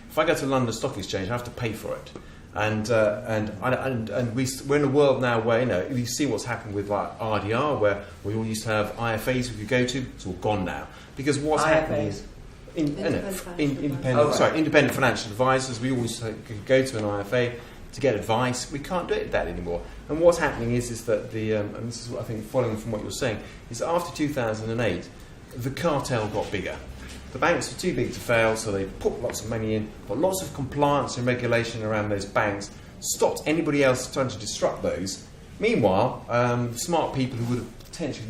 If I go to London Stock Exchange, I have to pay for it. And we're in a world now where, you know, you see what's happened with like RDR, where we all used to have IFAs we could go to. It's all gone now because what's happening is independent financial advisors. We always could go to an IFA to get advice. We can't do that anymore. And what's happening is that and this is what I think, following from what you're saying, is after 2008, the cartel got bigger. The banks were too big to fail, so they put lots of money in, put lots of compliance and regulation around those banks, stopped anybody else trying to disrupt those. Meanwhile, smart people who would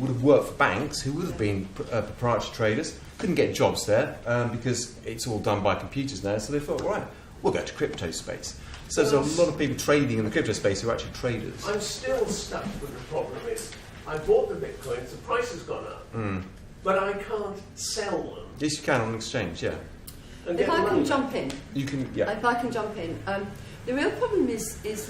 have worked for banks, who would have been proprietary traders, couldn't get jobs there because it's all done by computers now. So they thought, right, we'll go to crypto space. So there's a lot of people trading in the crypto space who are actually traders. I'm still stuck with the problem is I bought the bitcoins, the price has gone up, but I can't sell them. Yes, you can on exchange, yeah. If I can jump in. You can, yeah. If I can jump in. The real problem is this,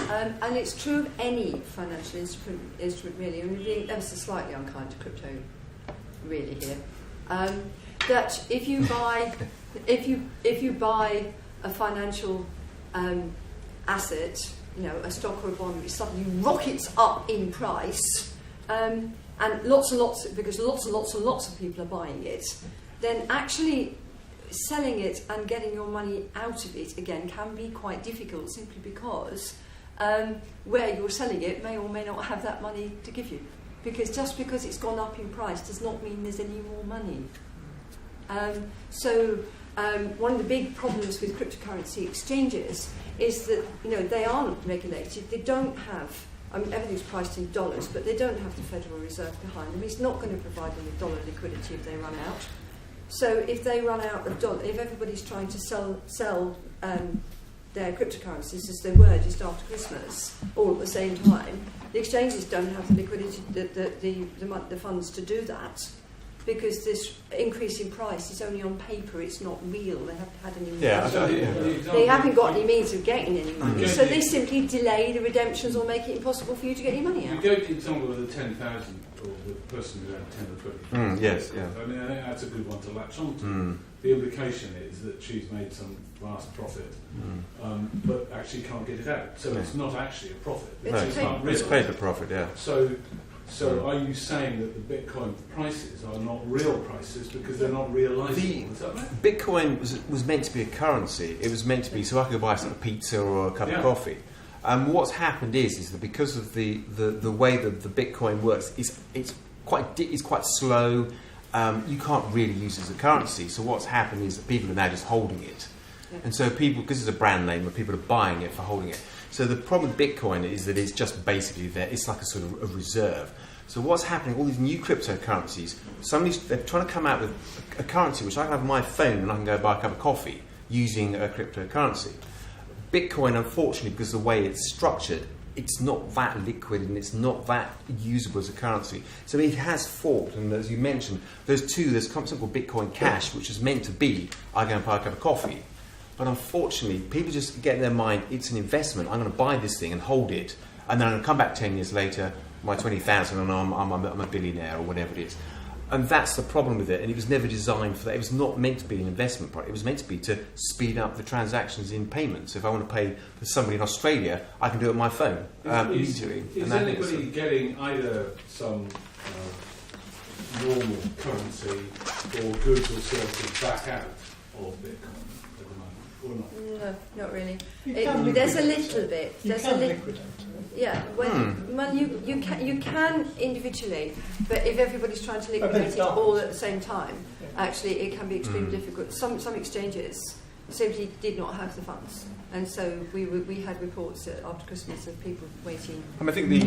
and it's true of any financial instrument really, and we're being ever so slightly unkind to crypto really here, that if you buy a financial asset, you know, a stock or a bond, which suddenly rockets up in price, and lots of people are buying it, then actually selling it and getting your money out of it again can be quite difficult, simply because where you're selling it may or may not have that money to give you. Because just because it's gone up in price does not mean there's any more money. One of the big problems with cryptocurrency exchanges is that, you know, they aren't regulated. They don't have, I mean, everything's priced in dollars, but they don't have the Federal Reserve behind them. It's not going to provide them with dollar liquidity if they run out. So if they run out of dollar, if everybody's trying to sell their cryptocurrencies as they were just after Christmas, all at the same time, the exchanges don't have the liquidity, the funds to do that, because this increase in price is only on paper, it's not real. They haven't had any money. They haven't got any means of getting any money. So they simply delay the redemptions or make it impossible for you to get your money out. You go to example with the 10,000 or the person who had 10 or 20. Yes, yeah. I mean, I think that's a good one to latch on to. The implication is that she's made some vast profit, but actually can't get it out. So it's not actually a profit. It's paper profit, yeah. So are you saying that the Bitcoin prices are not real prices because they're not realisable? Is that right? Bitcoin was meant to be a currency. It was meant to be, so I could go buy some pizza or a cup of coffee. What's happened is that because of the way that the Bitcoin works, it's quite slow. You can't really use it as a currency. So what's happened is that people are now just holding it. And so people, because it's a brand name, people are buying it for holding it. So the problem with Bitcoin is that it's just basically there. It's like a sort of a reserve. So what's happening, all these new cryptocurrencies, they're trying to come out with a currency which I can have on my phone and I can go buy a cup of coffee using a cryptocurrency. Bitcoin, unfortunately, because of the way it's structured, it's not that liquid and it's not that usable as a currency. So it has fought, and as you mentioned, there's something called Bitcoin Cash, which is meant to be, I go and buy a cup of coffee. But unfortunately, people just get in their mind, it's an investment. I'm going to buy this thing and hold it, and then I'm going to come back 10 years later, my 20,000, and I'm a billionaire or whatever it is. And that's the problem with it. And it was never designed for that. It was not meant to be an investment product. It was meant to be to speed up the transactions in payments. If I want to pay for somebody in Australia, I can do it on my phone immediately. Is anybody getting either some normal currency or goods or services back out of Bitcoin? No, not really. There's a little bit. Yeah, well, you can individually, but if everybody's trying to liquidate it all at the same time, actually it can be extremely difficult. Some exchanges simply did not have the funds, and so we had reports after Christmas of people waiting. I think the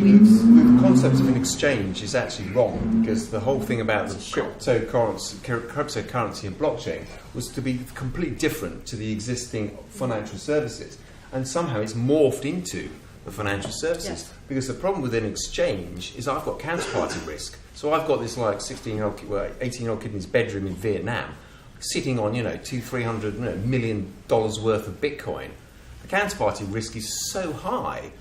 concept of an exchange is actually wrong, because the whole thing about the cryptocurrency and blockchain was to be completely different to the existing financial services. and somehow it's morphed into the financial services. Yes. Because the problem with an exchange is I've got counterparty risk. So I've got this like 18-year-old kid in his bedroom in Vietnam, sitting on $200-300 million worth of Bitcoin. The counterparty risk is so high,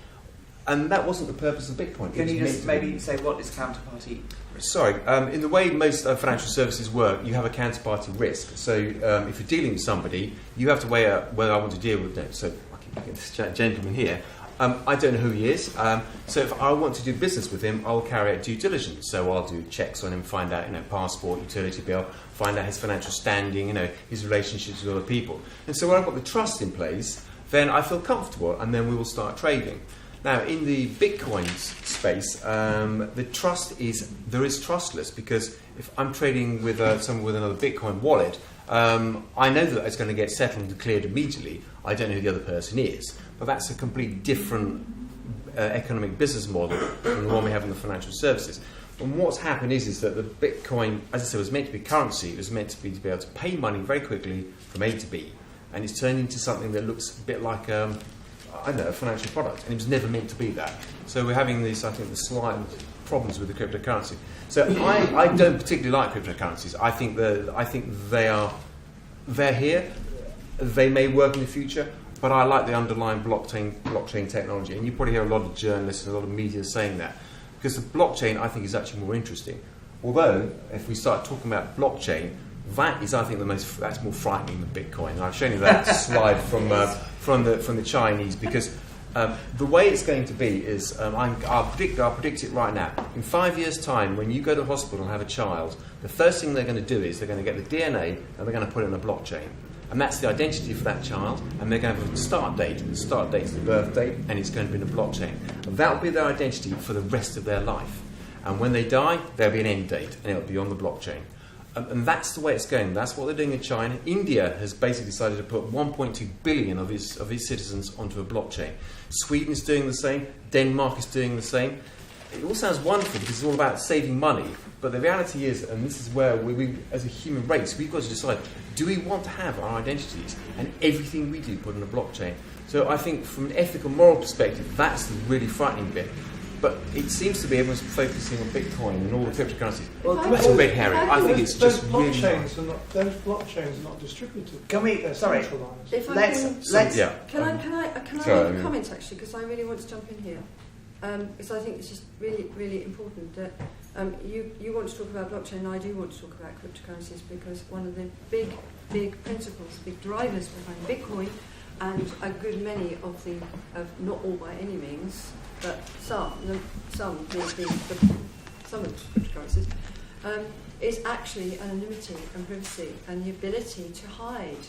and that wasn't the purpose of Bitcoin. Can you just maybe say what is counterparty? Sorry, in the way most financial services work, you have a counterparty risk. So if you're dealing with somebody, you have to weigh out whether I want to deal with them. So I keep looking at this gentleman here. I don't know who he is. So if I want to do business with him, I'll carry out due diligence. So I'll do checks on him, find out, passport, utility bill, find out his financial standing, his relationships with other people. And so when I've got the trust in place, then I feel comfortable, and then we will start trading. Now, in the Bitcoin space, there is trustless, because if I'm trading with someone with another Bitcoin wallet, I know that it's going to get settled and cleared immediately. I don't know who the other person is. But that's a completely different economic business model from the one we have in the financial services. And what's happened is that the Bitcoin, as I said, was meant to be currency. It was meant to be able to pay money very quickly from A to B. And it's turned into something that looks a bit like a financial product. And it was never meant to be that. So we're having these, I think, the slight problems with the cryptocurrency. So I don't particularly like cryptocurrencies. I think they're here. They may work in the future. But I like the underlying blockchain technology. And you probably hear a lot of journalists and a lot of media saying that. Because the blockchain, I think, is actually more interesting. Although, if we start talking about blockchain, that is, I think, that's more frightening than Bitcoin. And I've shown you that slide from the Chinese, because the way it's going to be is, I'll predict it right now. In 5 years' time, when you go to hospital and have a child, the first thing they're going to do is they're going to get the DNA and they're going to put it in a blockchain. And that's the identity for that child, and they're going to have a start date. The start date is the birth date, and it's going to be in a blockchain. And that will be their identity for the rest of their life. And when they die, there'll be an end date, and it'll be on the blockchain. And that's the way it's going. That's what they're doing in China. India has basically decided to put 1.2 billion of his citizens onto a blockchain. Sweden's doing the same. Denmark is doing the same. It all sounds wonderful because it's all about saving money. But the reality is, and this is where we as a human race, we've got to decide, do we want to have our identities and everything we do put in a blockchain? So I think from an ethical, moral perspective, that's the really frightening bit. But it seems to be everyone's focusing on Bitcoin and all the cryptocurrencies. Well, that's a red herring. I think it's just really nice. Those blockchains are not distributed. Can we? Sorry. If I Let's. Yeah. Can I make a comment, actually, because I really want to jump in here. Because I think this is really, really important that you want to talk about blockchain, and I do want to talk about cryptocurrencies, because one of the big principles, big drivers behind Bitcoin, and a good many of not all by any means, but some of the cryptocurrencies, is actually anonymity and privacy and the ability to hide.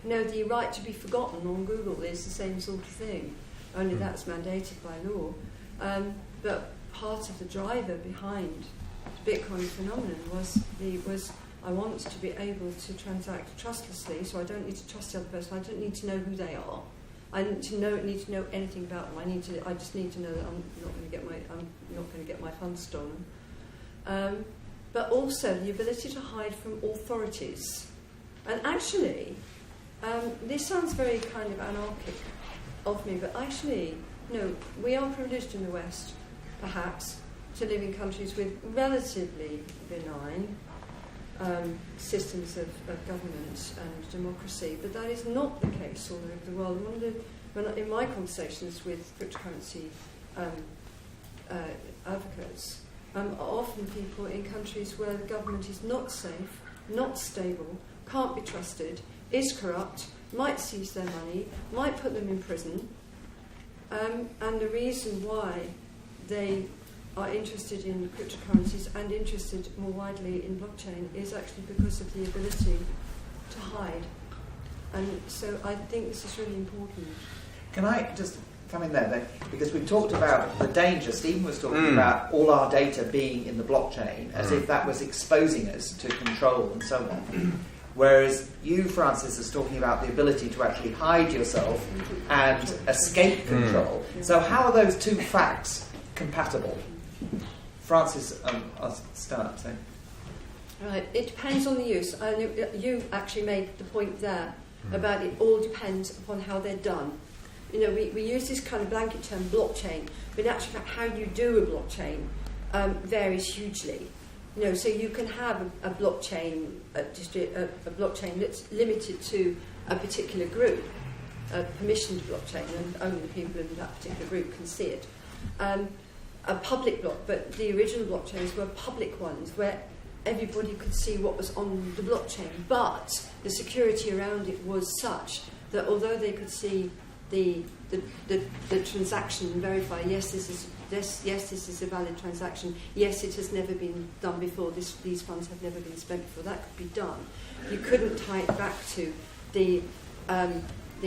The right to be forgotten on Google is the same sort of thing. Only that's mandated by law. But part of the driver behind the Bitcoin phenomenon was I want to be able to transact trustlessly, so I don't need to trust the other person. I don't need to know who they are. I need to know anything about them. I just need to know that I'm not going to get my funds stolen. But also the ability to hide from authorities. And actually, this sounds very kind of anarchic of me, but actually, no, we are privileged in the West, perhaps, to live in countries with relatively benign systems of government and democracy, but that is not the case all over the world. In my conversations with cryptocurrency advocates, often people in countries where the government is not safe, not stable, can't be trusted, is corrupt, might seize their money, might put them in prison, and the reason why they are interested in cryptocurrencies and interested more widely in blockchain is actually because of the ability to hide. And so I think this is really important. Can I just come in there then? Because we've talked about the danger. Stephen was talking about all our data being in the blockchain as if that was exposing us to control and so on. Whereas you, Francis, is talking about the ability to actually hide yourself and escape control. So how are those two facts compatible? Francis, I'll start. So. Right, it depends on the use. You actually made the point there about it all depends upon how they're done. we use this kind of blanket term blockchain, but in actual fact how you do a blockchain varies hugely. So you can have a blockchain, a blockchain that's limited to a particular group, a permissioned blockchain, and only the people in that particular group can see it. A public block, but the original blockchains were public ones where everybody could see what was on the blockchain, but the security around it was such that although they could see the transaction and verify, yes, this is a valid transaction, yes, it has never been done before, these funds have never been spent before, that could be done. You couldn't tie it back to the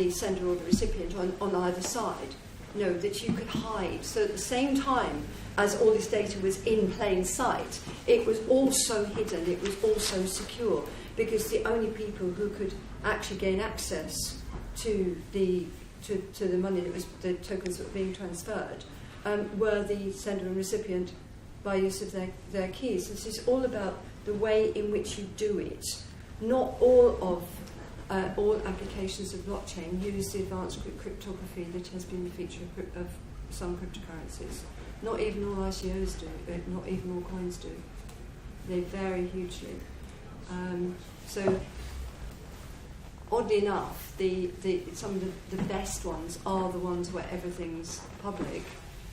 sender or the recipient on either side. That you could hide. So at the same time as all this data was in plain sight, it was also hidden, it was also secure, because the only people who could actually gain access to the money that was the tokens that were being transferred were the sender and recipient by use of their keys. This is all about the way in which you do it. Not all applications of blockchain use the advanced cryptography that has been the feature of some cryptocurrencies. Not even all ICOs do, not even all coins do. They vary hugely. So, oddly enough, some of the best ones are the ones where everything's public,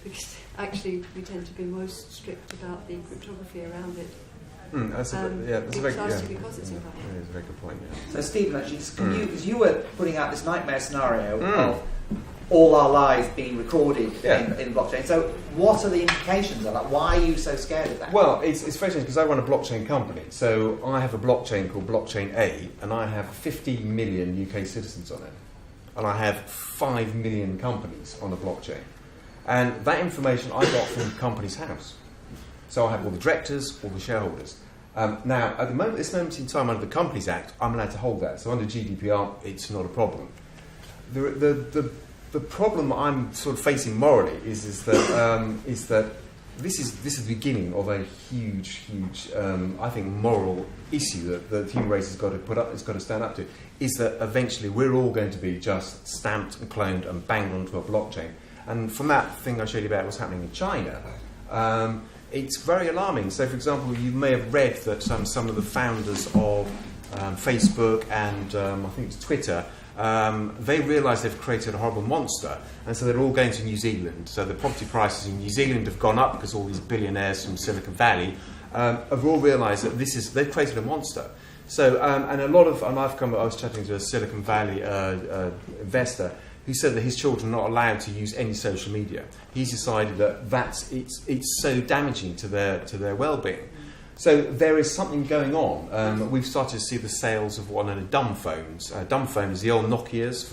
because actually we tend to be most strict about the cryptography around it. That's a very good point. Yeah. So, Stephen, actually, because you were putting out this nightmare scenario of all our lives being recorded in blockchain. So, what are the implications of that? Why are you so scared of that? Well, it's fascinating because I run a blockchain company. So, I have a blockchain called Blockchain A, and I have 50 million UK citizens on it, and I have 5 million companies on the blockchain, and that information I got from the company's house. So I have all the directors, all the shareholders. Now, at this moment in time, under the Companies Act, I'm allowed to hold that. So under GDPR, it's not a problem. The problem I'm sort of facing morally is that this is the beginning of a huge, I think, moral issue that the human race has got to stand up to. Is that eventually we're all going to be just stamped and cloned and banged onto a blockchain. And from that thing I showed you about what's happening in China. It's very alarming. So, for example, you may have read that some of the founders of Facebook and I think it's Twitter, they realise they've created a horrible monster, and so they're all going to New Zealand. So the property prices in New Zealand have gone up because all these billionaires from Silicon Valley have all realised that they've created a monster. So, and I was chatting to a Silicon Valley investor who said that his children are not allowed to use any social media. He's decided that it's so damaging to their well-being. So there is something going on. We've started to see the sales of one of the dumb phones. Dumb phones, the old Nokias,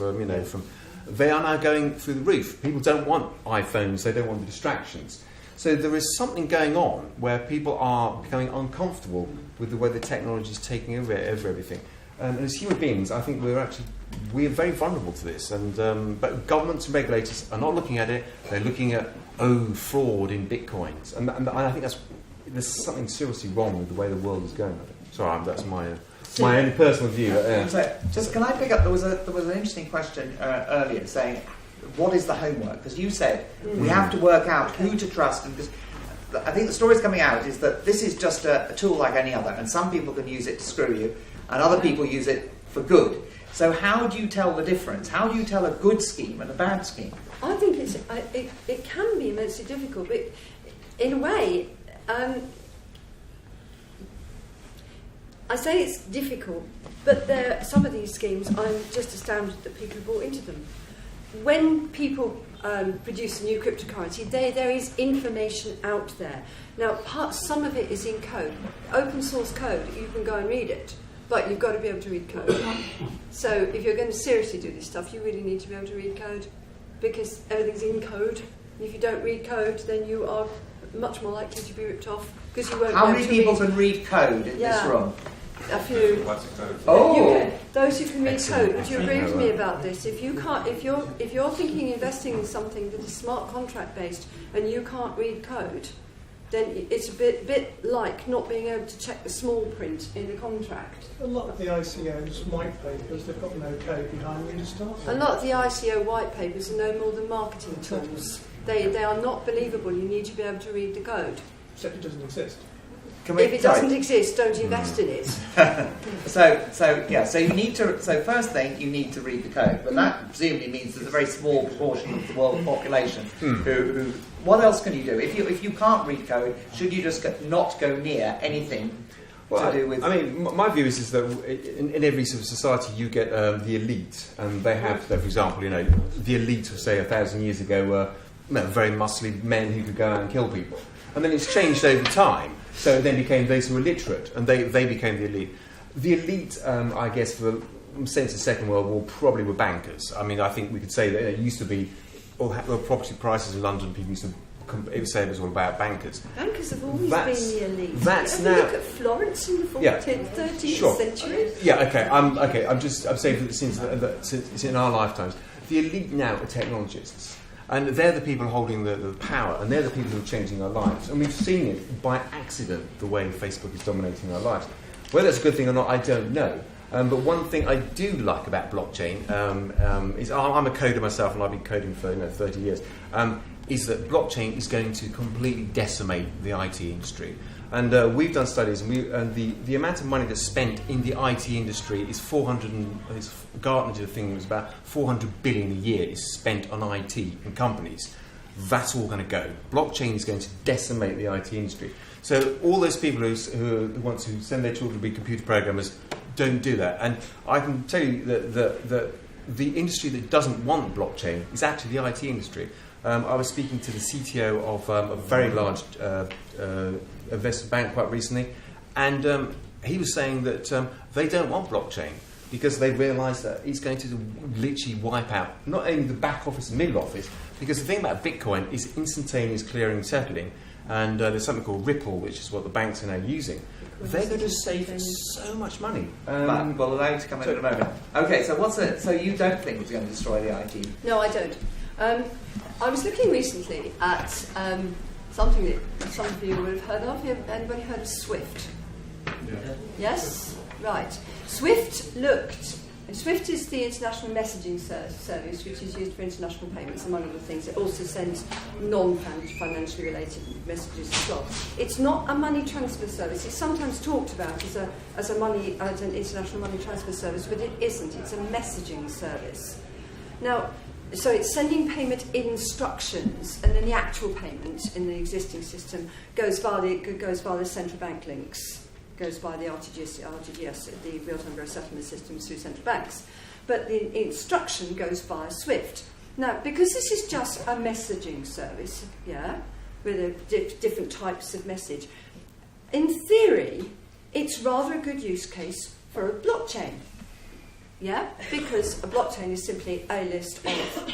they are now going through the roof. People don't want iPhones; they don't want the distractions. So there is something going on where people are becoming uncomfortable with the way the technology is taking over everything. And as human beings, I think we're very vulnerable to this. But governments and regulators are not looking at it. They're looking at fraud in bitcoins, and I think there's something seriously wrong with the way the world is going. Sorry, that's my own personal view. So, just can I pick up? There was an interesting question earlier saying, what is the homework? Because you said we have to work out who to trust, and because I think the story's coming out is that this is just a tool like any other, and some people can use it to screw you, and other people use it for good. So how do you tell the difference? How do you tell a good scheme and a bad scheme? I think it can be immensely difficult, but in a way, I say it's difficult, but some of these schemes, I'm just astounded that people bought into them. When people produce a new cryptocurrency, there is information out there. Now, some of it is in code. Open source code, you can go and read it, but you've got to be able to read code. So if you're going to seriously do this stuff, you really need to be able to read code, because everything's in code. And if you don't read code, then you are much more likely to be ripped off, because you won't. How many people can read code in this room? A few. Those who can read code. Would you agree with me about this? If you're thinking investing in something that is smart contract based and you can't read code, then it's a bit like not being able to check the small print in the contract. A lot of the ICO's white papers, they've got no code behind them to start with. A lot of the ICO white papers are no more than marketing tools. They are not believable. You need to be able to read the code. Except it doesn't exist. If it doesn't exist, don't invest in it. So you need to. So first thing, you need to read the code, but that presumably means there's a very small proportion of the world population who. What else can you do if you can't read code? Should you just not go near anything to do with? I mean, my view is that in every sort of society you get the elite, and they have, for example, the elite of say 1,000 years ago were very muscly men who could go out and kill people, and then it's changed over time. So it then became those who were literate, and they became the elite. The elite, I guess, for the sense of the Second World War, probably were bankers. I mean, I think we could say that it used to be all the property prices in London. People used to say it was all about bankers. Bankers have always been the elite. That's Have now. you look at Florence in the 14th, 13th century. Yeah, okay. I'm saying that since in our lifetimes, the elite now are technologists. And they're the people holding the power, and they're the people who are changing our lives. And we've seen it by accident, the way Facebook is dominating our lives. Whether that's a good thing or not, I don't know. But one thing I do like about blockchain is, I'm a coder myself, and I've been coding for 30 years, is that blockchain is going to completely decimate the IT industry. And we've done studies, and the amount of money that's spent in the IT industry is Gartner did a thing, it was about 400 billion a year is spent on IT in companies. That's all going to go. Blockchain is going to decimate the IT industry. So all those people who want to send their children to be computer programmers, don't do that. And I can tell you that the industry that doesn't want blockchain is actually the IT industry. I was speaking to the CTO of a very large investment bank quite recently, and he was saying that they don't want blockchain because they realise that it's going to literally wipe out not only the back office and middle office, because the thing about Bitcoin is instantaneous clearing and settling, and there's something called Ripple, which is what the banks are now using. They're going to save so much money. We'll allow you to come in a moment. Okay, so you don't think it's going to destroy the IT? No, I don't. I was looking recently at something that some of you would have heard of. Anybody heard of SWIFT? Yeah. Yes? Right. SWIFT is the international messaging service which is used for international payments, among other things. It also sends non-financially related messages as well. It's not a money transfer service. It's sometimes talked about as an international money transfer service, but it isn't. It's a messaging service. Now, so it's sending payment instructions, and then the actual payment in the existing system goes via the central bank links, goes via the RTGS, the real-time gross settlement systems through central banks. But the instruction goes via SWIFT. Now, because this is just a messaging service, with different types of message, in theory, it's rather a good use case for a blockchain. Yeah, because a blockchain is simply a list of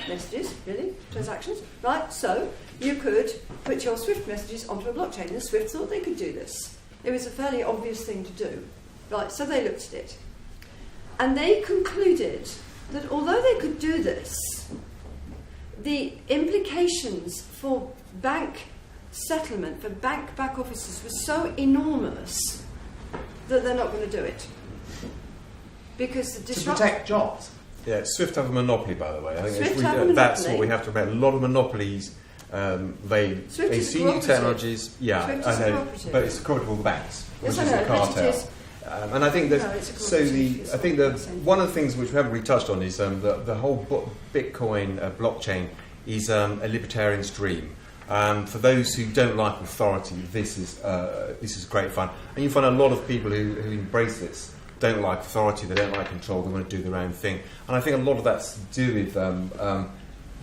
messages, really, transactions, right? So you could put your SWIFT messages onto a blockchain, and SWIFT thought they could do this. It was a fairly obvious thing to do, right? So they looked at it, and they concluded that although they could do this, the implications for bank settlement, for bank back offices, were so enormous that they're not going to do it. Because the to protect jobs. Yeah, SWIFT have a monopoly, by the way. I think That's what we have to remember. A lot of monopolies, they see new technologies. Yeah, I know, but it's a cooperative of banks, which is a cartel. And I think that one of the things which we haven't really touched on is the whole Bitcoin blockchain is a libertarian's dream. For those who don't like authority, this is great fun, and you find a lot of people who embrace this. Don't like authority, they don't like control, they want to do their own thing. And I think a lot of that's to do with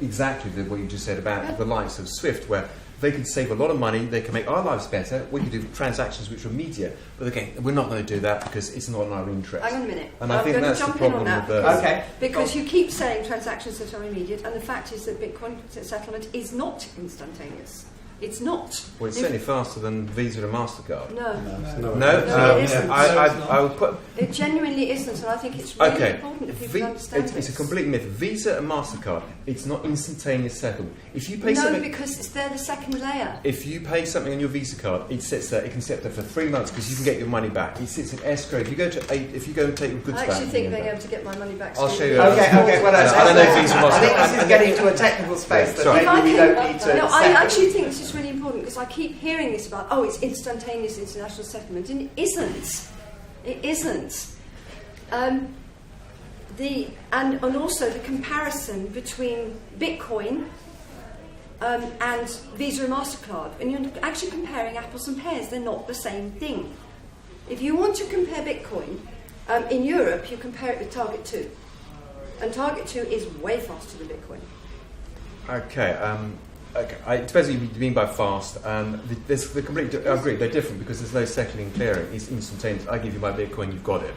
exactly what you just said about the likes of SWIFT, where they can save a lot of money, they can make our lives better, we can do transactions which are immediate, but again, we're not going to do that because it's not in our interest. Hang on a minute. And I think that's the problem with because you keep saying transactions that are immediate, and the fact is that Bitcoin settlement is not instantaneous. It's not. Well, it's certainly faster than Visa and MasterCard. No. No, it isn't. I would put. It genuinely isn't, and I think it's really important that people understand It's a complete myth. Visa and MasterCard, it's not instantaneous settlement. If you pay No, something, because they're the second layer. if you pay something on your Visa card, it sits there. It can sit there for 3 months because you can get your money back. It sits in escrow. If you go and take your goods I back, actually think being able to get my money back. I'll show you. Okay, well, I don't know Visa, I think MasterCard. this is getting into a technical space that Sorry. maybe we don't need to. No, I actually think this is really important because I keep hearing this about, it's instantaneous international settlement, and it isn't. It isn't. And also the comparison between Bitcoin and Visa and MasterCard, and you're actually comparing apples and pears. They're not the same thing. If you want to compare Bitcoin in Europe, you compare it with Target 2, and Target 2 is way faster than Bitcoin. Okay. It depends what you mean by fast. I agree, they're different because there's no settling and clearing. It's instantaneous. I give you my Bitcoin, you've got it.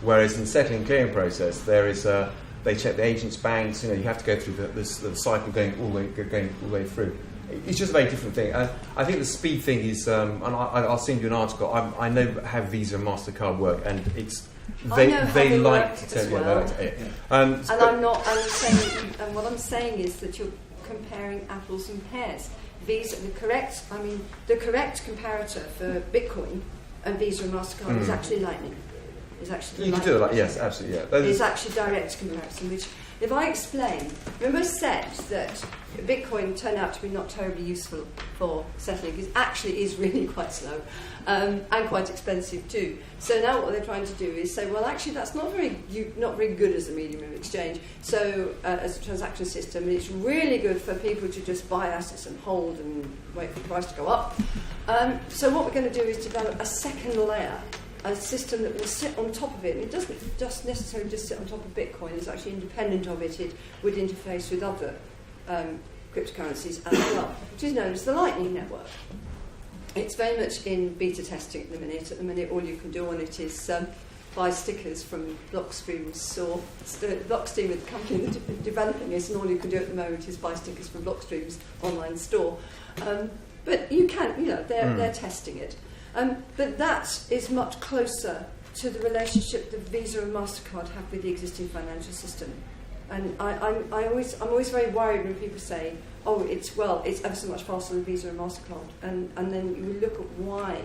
Whereas in the settling and clearing process, there is they check the agent's banks. You have to go through the cycle going all the way through. It's just a very different thing. And I think the speed thing is, and I'll send you an article. I know how Visa and MasterCard work, and it's they like to tell you about it. And what I'm saying is that you're comparing apples and pears. Visa, the correct comparator for Bitcoin and Visa and MasterCard is actually Lightning. You can do it yes, absolutely, yeah. It's actually direct comparison, which, if I explain, remember I said that Bitcoin turned out to be not terribly useful for settling, because actually is really quite slow and quite expensive too. So now what they're trying to do is say, well, actually that's not very good as a medium of exchange. So as a transaction system, it's really good for people to just buy assets and hold and wait for the price to go up. So what we're going to do is develop a second layer, a system that will sit on top of it. And it doesn't just necessarily just sit on top of Bitcoin. It's actually independent of it. It would interface with other cryptocurrencies as well, which is known as the Lightning Network. It's very much in beta testing at the minute. At the minute, all you can do on it is buy stickers from Blockstream's or Blockstream is the company that's developing this, and all you can do at the moment is buy stickers from Blockstream's online store. But you can, they're testing it. But that is much closer to the relationship that Visa and MasterCard have with the existing financial system. And I'm always very worried when people say, it's ever so much faster than Visa and MasterCard. And then you look at why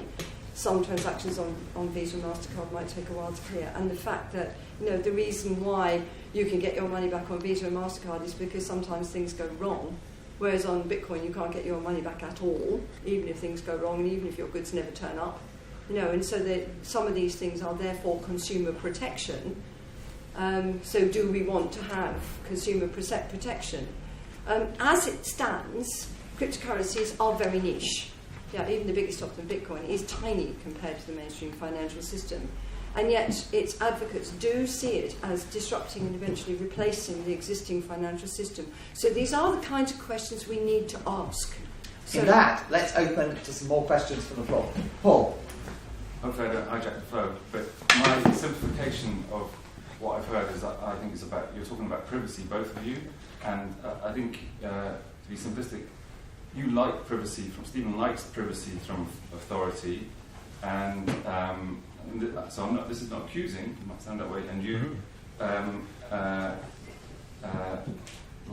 some transactions on Visa and MasterCard might take a while to clear. And the fact that, the reason why you can get your money back on Visa and MasterCard is because sometimes things go wrong. Whereas on Bitcoin, you can't get your money back at all, even if things go wrong, and even if your goods never turn up. And so some of these things are therefore consumer protection. So do we want to have consumer protection? As it stands, cryptocurrencies are very niche. Yeah, even the biggest of them, Bitcoin, is tiny compared to the mainstream financial system. And yet its advocates do see it as disrupting and eventually replacing the existing financial system. So these are the kinds of questions we need to ask. So in that, let's open to some more questions from the floor. Paul. Hopefully I don't hijack the flow, but my simplification of what I've heard is that I think it's about, you're talking about privacy, both of you, and I think, to be simplistic, you like privacy Stephen likes privacy from authority, and so this is not accusing, it might sound that way, and you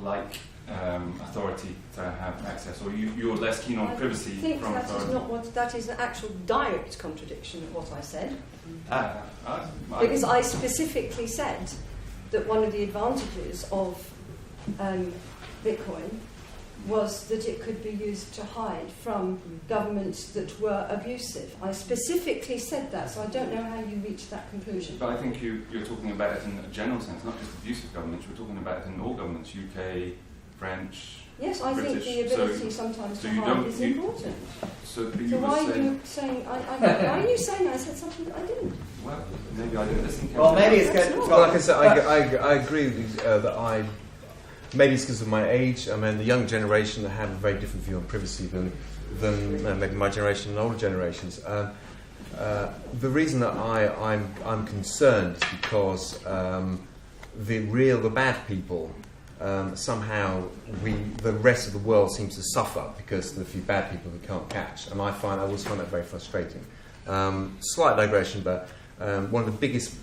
like authority to have access, or you're less keen on privacy from authority. That is an actual direct contradiction of what I said. Because I specifically said that one of the advantages of Bitcoin was that it could be used to hide from governments that were abusive. I specifically said that, so I don't know how you reached that conclusion. But I think you're talking about it in a general sense, not just abusive governments, we're talking about it in all governments, UK, French, yes, I British. think the ability sometimes to hide is important. So why are you saying, why are you saying I said something that I didn't? Well, maybe I didn't listen. Well, maybe it's good. Well, like I said, I agree with you that maybe it's because of my age. I mean, the young generation have a very different view on privacy than maybe my generation and older generations. The reason that I'm concerned is because the bad people somehow the rest of the world seems to suffer because of the few bad people we can't catch. And I always find that very frustrating. Slight digression, but one of the biggest,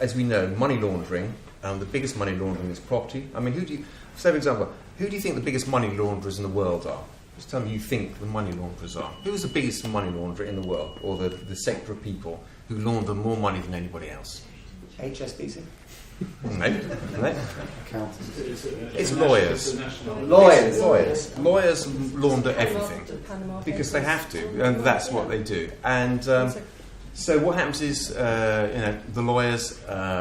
as we know, money laundering, the biggest money laundering is property. I mean, say for example, who do you think the biggest money launderers in the world are? Just tell me who you think the money launderers are. Who is the biggest money launderer in the world, or the sector of people who launder more money than anybody else? HSBC? No. Accountants. It's lawyers. Lawyers launder everything because they have to, and that's what they do. And so what happens is, the lawyers,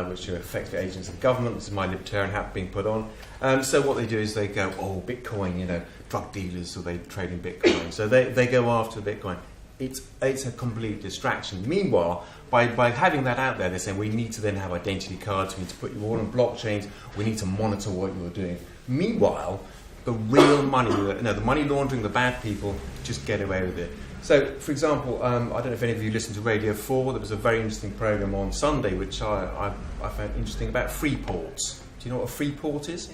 which are effectively agents of government, this is my libertarian hat being put on. So what they do is they go, Bitcoin, drug dealers, so they trade in Bitcoin. So they go after Bitcoin. It's a complete distraction. Meanwhile, by having that out there, they're saying we need to then have identity cards, we need to put you all on blockchains, we need to monitor what you're doing. Meanwhile, the real money, the money laundering, the bad people, just get away with it. So, for example, I don't know if any of you listened to Radio 4. There was a very interesting programme on Sunday, which I found interesting, about free ports. Do you know what a free port is?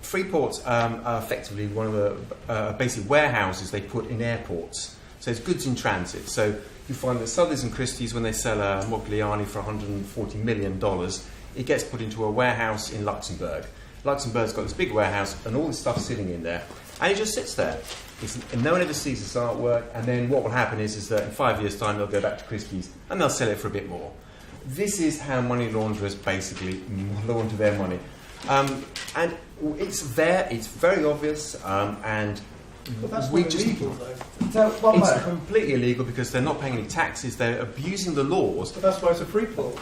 Free ports are effectively one of the basic warehouses they put in airports. So it's goods in transit. So you find that Sotheby's and Christie's, when they sell a Modigliani for $140 million, it gets put into a warehouse in Luxembourg. Luxembourg's got this big warehouse and all this stuff sitting in there. And it just sits there. And no one ever sees this artwork. And then what will happen is that in 5 years' time, they'll go back to Christie's and they'll sell it for a bit more. This is how money launderers basically launder their money. And it's there, it's very obvious, and but that's we not just illegal, though. it's completely illegal because they're not paying any taxes, they're abusing the laws. But that's why it's a free port.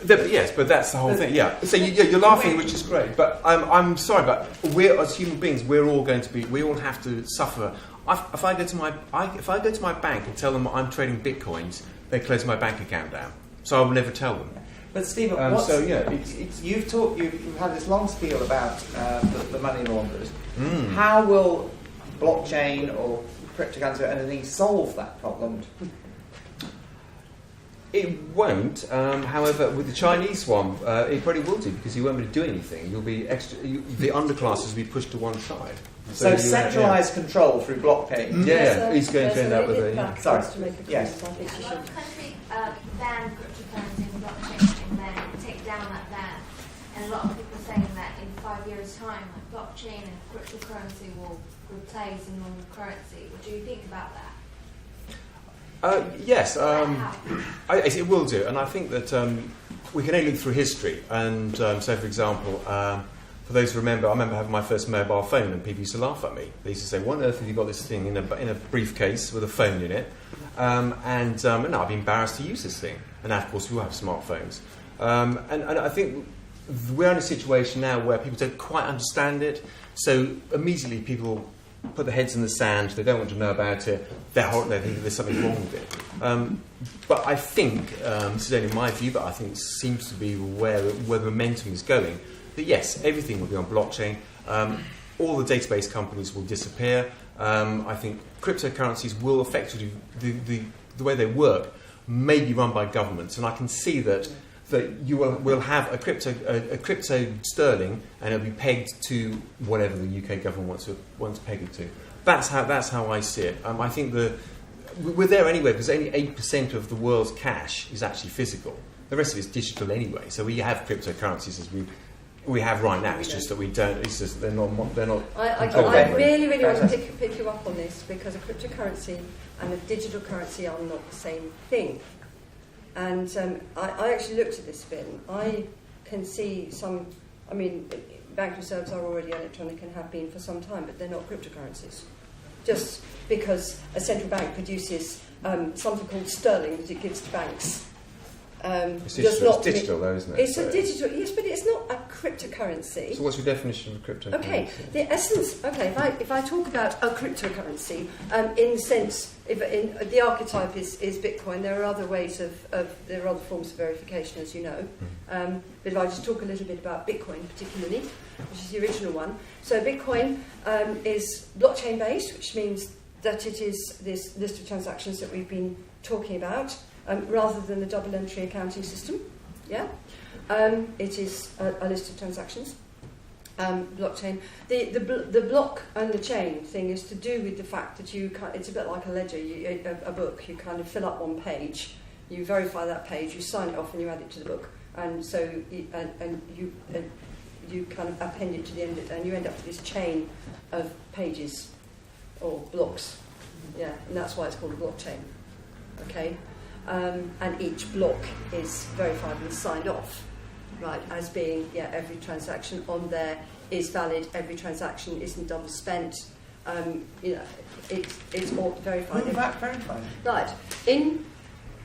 Yes, but that's the whole thing. Yeah. So you're laughing, which is great. But I'm sorry, but we're as human beings, we all have to suffer. If I go to my bank and tell them I'm trading bitcoins, they close my bank account down. So I will never tell them. But Stephen, you've had this long spiel about the money launderers. How will blockchain or cryptocurrency or anything solve that problem? It won't. However, with the Chinese one, it probably will do because you won't be able to do anything. You'll be the underclasses will be pushed to one side. So centralised control through blockchain. He's going to end up with a. Sorry. Yes. A lot of countries ban cryptocurrency and blockchain and then take down that ban. And a lot of people are saying that in 5 years' time, like blockchain and cryptocurrency will replace a normal currency. What do you think about that? Yes, it will do, and I think that we can only look through history. And so, for example, for those who remember, I remember having my first mobile phone, and people used to laugh at me. They used to say, "What on earth have you got this thing in a briefcase with a phone in it?" And I'd be embarrassed to use this thing. And now, of course, we all have smartphones. And I think we're in a situation now where people don't quite understand it, so immediately people put their heads in the sand, they don't want to know about it, they think there's something wrong with it. But I think, this is only my view, but I think it seems to be where the momentum is going, that yes, everything will be on blockchain, all the database companies will disappear. I think cryptocurrencies will effectively, the way they work, may be run by governments, and I can see that you will have a crypto sterling, and it'll be pegged to whatever the UK government wants to peg it to. That's how I see it. I think we're there anyway because only 8% of the world's cash is actually physical. The rest of it is digital anyway. So we have cryptocurrencies as we have right now. It's just that we don't. It's just they're not. I really want to pick you up on this because a cryptocurrency and a digital currency are not the same thing. And I actually looked at this bit. I can see some. I mean, bank reserves are already electronic and have been for some time, but they're not cryptocurrencies. Just because a central bank produces something called sterling that it gives to banks. It's digital, though, isn't it? It's a digital, yes, but it's not a cryptocurrency. So what's your definition of cryptocurrency? Okay, the essence. Okay, if I talk about a cryptocurrency, in the sense, in the archetype is Bitcoin. There are other ways there are other forms of verification, as you know. But if I just talk a little bit about Bitcoin, particularly, which is the original one. So Bitcoin is blockchain based, which means that it is this list of transactions that we've been talking about. Rather than the double entry accounting system, it is a list of transactions. blockchain. The block and the chain thing is to do with the fact that it's a bit like a ledger, a book. You kind of fill up one page, you verify that page, you sign it off, and you add it to the book. And so you kind of append it to the end, and you end up with this chain of pages or blocks. Yeah, and that's why it's called a blockchain. Okay, and each block is verified and signed off, right, as being every transaction on there is valid. Every transaction isn't double spent. It's all verified. Who is that verified? Right. In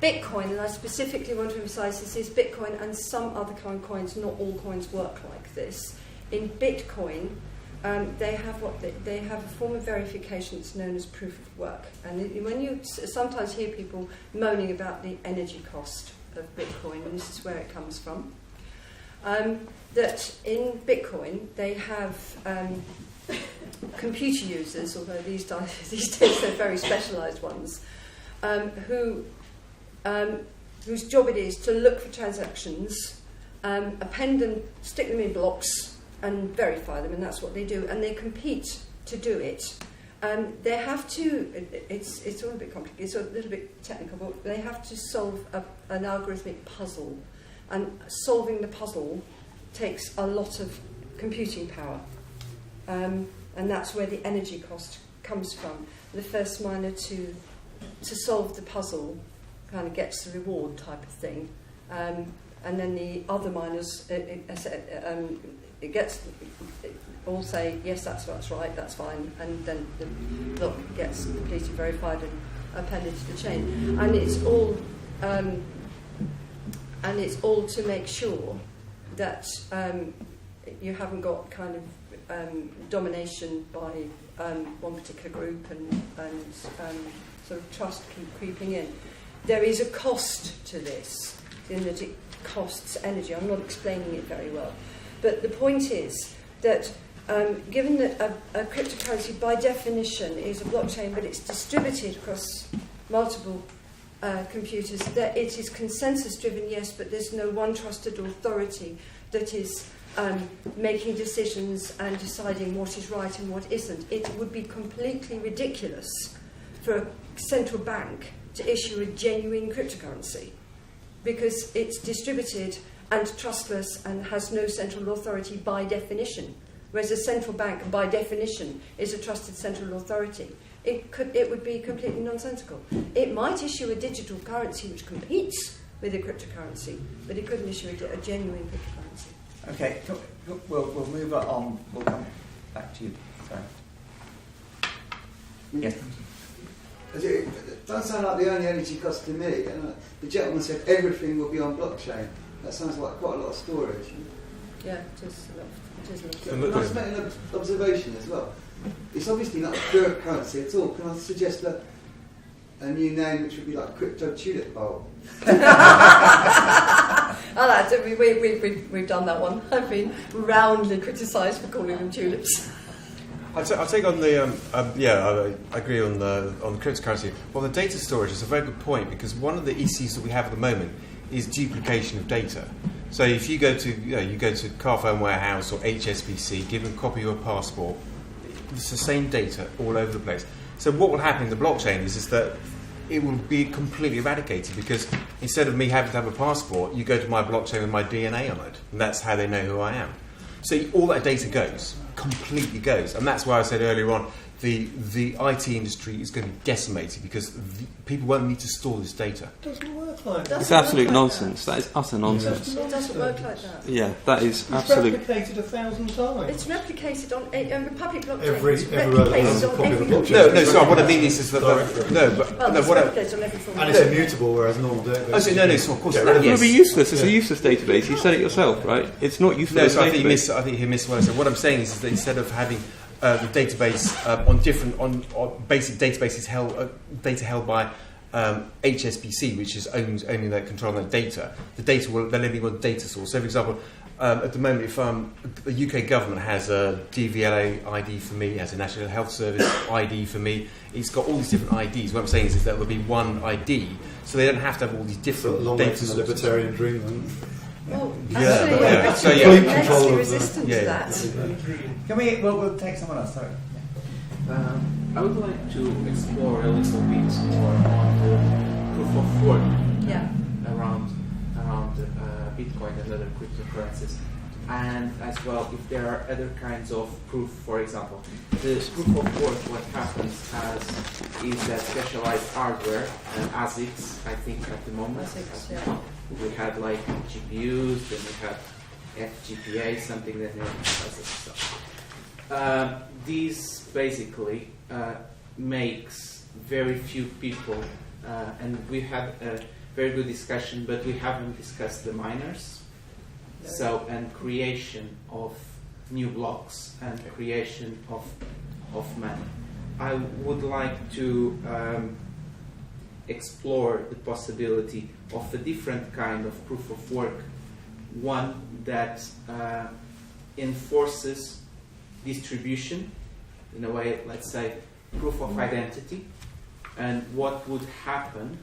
Bitcoin, and I specifically want to emphasize this is Bitcoin and some other kind of coins. Not all coins work like this. In Bitcoin, they have a form of verification that's known as proof of work. And when you sometimes hear people moaning about the energy cost of Bitcoin, and this is where it comes from, that in Bitcoin they have computer users, although these days they're very specialised ones, whose job it is to look for transactions, append them, stick them in blocks, and verify them, and that's what they do. And they compete to do it. They have to. It's all a bit complicated. It's a little bit technical, but they have to solve an algorithmic puzzle, and solving the puzzle takes a lot of computing power, and that's where the energy cost comes from. The first miner to solve the puzzle kind of gets the reward type of thing, and then the other miners all say yes, that's right, that's fine, and then the block gets completely verified and appended to the chain, and it's all to make sure that you haven't got kind of domination by one particular group and sort of trust keep creeping in. There is a cost to this, in that it costs energy. I'm not explaining it very well. But the point is that given that a cryptocurrency by definition is a blockchain, but it's distributed across multiple computers, that it is consensus driven, yes, but there's no one trusted authority that is making decisions and deciding what is right and what isn't. It would be completely ridiculous for a central bank to issue a genuine cryptocurrency, because it's distributed and trustless and has no central authority by definition, whereas a central bank by definition is a trusted central authority. It would be completely nonsensical. It might issue a digital currency which competes with a cryptocurrency, but it couldn't issue a genuine cryptocurrency. Okay, we'll move on. We'll come back to you. Sorry. Yes. It doesn't sound like the only energy cost to me. The gentleman said everything will be on blockchain. That sounds like quite a lot of storage. Yeah, it is a lot. Can I just make an observation as well? It's obviously not a pure currency at all. Can I suggest a new name which would be like Crypto Tulip Bowl? We've done that one. I've been roundly criticised for calling them tulips. I'll take on the I agree on the cryptocurrency. Well, the data storage is a very good point, because one of the issues that we have at the moment is duplication of data. So if you go to Carphone Warehouse or HSBC, give them a copy of your passport, it's the same data all over the place. So what will happen in the blockchain is that it will be completely eradicated, because instead of me having to have a passport, you go to my blockchain with my DNA on it, and that's how they know who I am. So all that data completely goes, and that's why I said earlier on, the IT industry is going to be decimated, because people won't need to store this data. It doesn't work like that. It's absolute nonsense. That is utter nonsense. It doesn't work like that. Yeah, that is It's absolute. replicated 1,000 times. It's replicated on public blockchain. Every It's replicated on every blockchain. No, sorry. What I mean is that replicated on every form. And it's immutable, whereas normal database. Oh, so no, so of course. It would be useless. It's a useless database. You said it yourself, right? It's not useful. No, so I think he missed what I said. What I'm saying is that instead of having the database on basic databases data held by HSBC, which is only that control that data. The data will then be one data source. So, for example, at the moment, if the UK government has a DVLA ID for me, has a National Health Service ID for me, it's got all these different IDs. What I'm saying is that there will be one ID, so they don't have to have all these different long data way from sources. the libertarian dream. Well, Yeah, actually, yeah. I'm So, yeah. immensely Control of the- resistant yeah, to yeah. that. Can we? We'll take someone else. Sorry. I would like to explore a little bit more on the proof of work Yeah. around Bitcoin and other cryptocurrencies, and as well if there are other kinds of proof. For example, the proof of work, what happens is that specialized hardware, ASICs, I think at the moment. ASICs, yeah. We had like GPUs, then we had FGPA, something that ASICs. So, this basically makes very few people, and we had a very good discussion, but we haven't discussed the miners. No. So, and creation of new blocks and creation of money. I would like to explore the possibility of a different kind of proof of work, one that enforces distribution in a way, let's say, proof of identity, and what would happen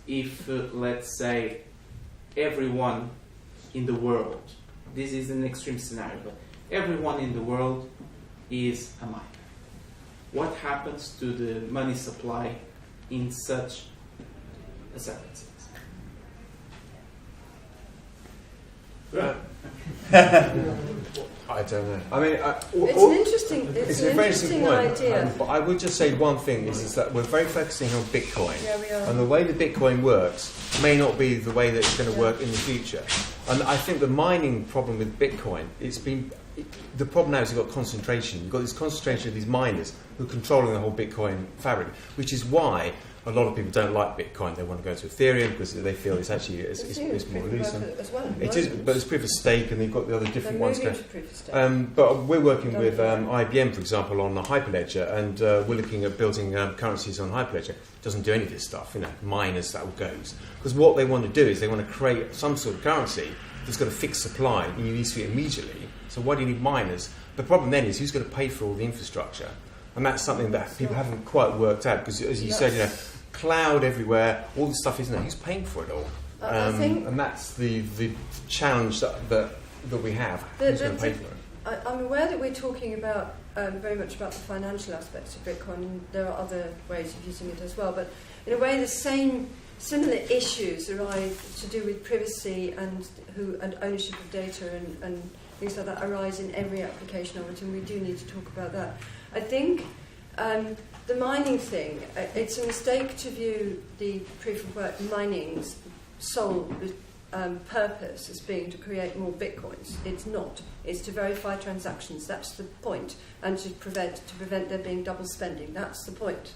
if, let's say, everyone in the world, this is an extreme scenario, but everyone in the world is a miner. What happens to the money supply in such a circumstance? I don't know. I mean, It's an interesting, it's an very interesting point. idea. But I would just say one thing is that we're very focusing on Bitcoin. Yeah, we are. And the way that Bitcoin works may not be the way that it's going to Yeah. work in the future. And I think the mining problem with Bitcoin, the problem now is you've got concentration. You've got this concentration of these miners who are controlling the whole Bitcoin fabric, which is why a lot of people don't like Bitcoin. They want to go to Ethereum because they feel it's actually it's more loose. As well, It is, but it's proof of stake, and you've got the other different ones. Moving to proof of stake. But we're working with Don't IBM, for example, on the Hyperledger, and we're looking at building currencies on Hyperledger. It doesn't do any of this stuff, miners, that all goes. Because what they want to do is they want to create some sort of currency that's got a fixed supply, and you need to see it immediately. So why do you need miners? The problem then is who's going to pay for all the infrastructure? And that's something that people haven't quite worked out, because as you said, cloud everywhere, all this stuff isn't there. Who's paying for it all? I think and that's the challenge that we have. Who's going to pay for it? I'm aware that we're talking about very much about the financial aspects of Bitcoin, and there are other ways of using it as well. But in a way, the similar issues arise to do with privacy and ownership of data and things like that arise in every application of it, and we do need to talk about that. I think the mining thing, it's a mistake to view the proof of work mining's sole purpose as being to create more bitcoins. It's not. It's to verify transactions. That's the point, and to prevent there being double spending. That's the point.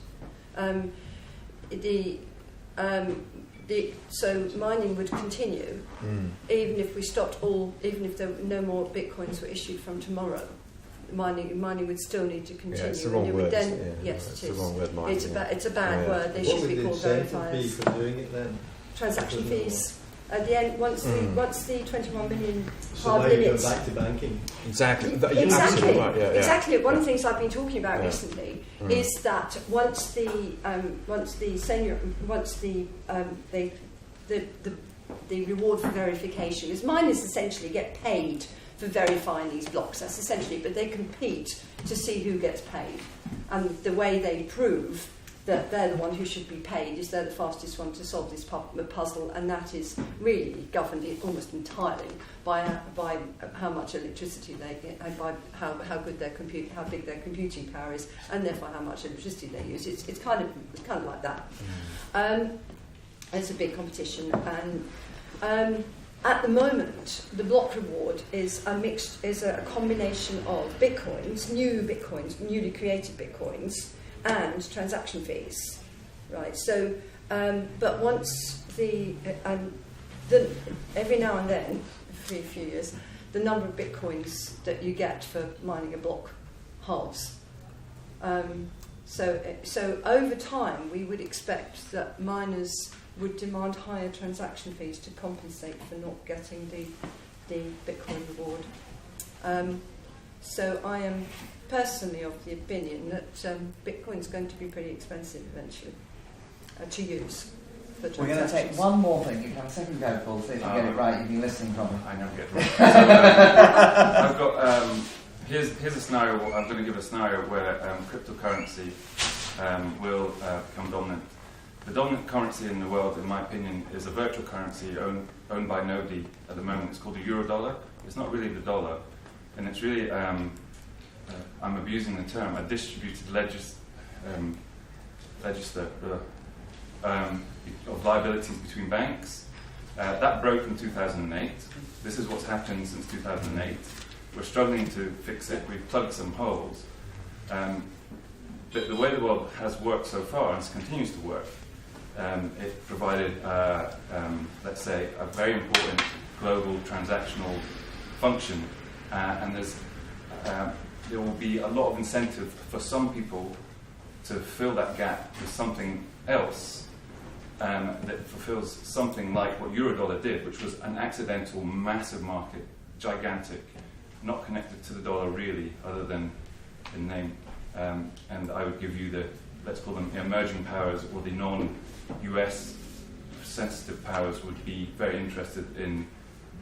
So mining would continue even if we stopped even if no more bitcoins were issued from tomorrow. Mining would still need to continue. Yeah, it's the wrong word. Yes, it's it is. The wrong word, mining, It's a bad word. They should be called verifiers. What would the incentive be for doing it then? Transaction fees. At the end, once the 21 million hard So they limits. go back to banking. Exactly. Exactly. Absolutely right. Yeah, Exactly. One of the things I've been talking about recently is that once the reward for verification is miners essentially get paid for verifying these blocks. That's essentially, but they compete to see who gets paid, and the way they prove that they're the one who should be paid is they're the fastest one to solve this puzzle, and that is really governed almost entirely by how much electricity they get, and by how big their computing power is, and therefore how much electricity they use. It's kind of like that. It's a big competition, and at the moment, the block reward is a combination of newly created bitcoins, and transaction fees, right? So, but once every now and then, for a few years, the number of bitcoins that you get for mining a block halves. So over time, we would expect that miners would demand higher transaction fees to compensate for not getting the Bitcoin reward. So I am personally of the opinion that Bitcoin is going to be pretty expensive eventually to use. for We're going to take one more thing. You can have a second go, Paul, see if you get it right. You've been listening probably. I never get it right. So, I've got, here's a scenario, I'm going to give a scenario where cryptocurrency will become dominant. The dominant currency in the world, in my opinion, is a virtual currency owned by nobody at the moment. It's called the Eurodollar. It's not really the dollar, and it's really, I'm abusing the term, a distributed register of liabilities between banks. That broke in 2008. This is what's happened since 2008. We're struggling to fix it. We've plugged some holes. But the way the world has worked so far, and it continues to work, it provided, let's say, a very important global transactional function, and there will be a lot of incentive for some people to fill that gap with something else that fulfills something like what Eurodollar did, which was an accidental, massive market, gigantic, not connected to the dollar really, other than in name. And I would give you the, let's call them emerging powers, or the non-US sensitive powers would be very interested in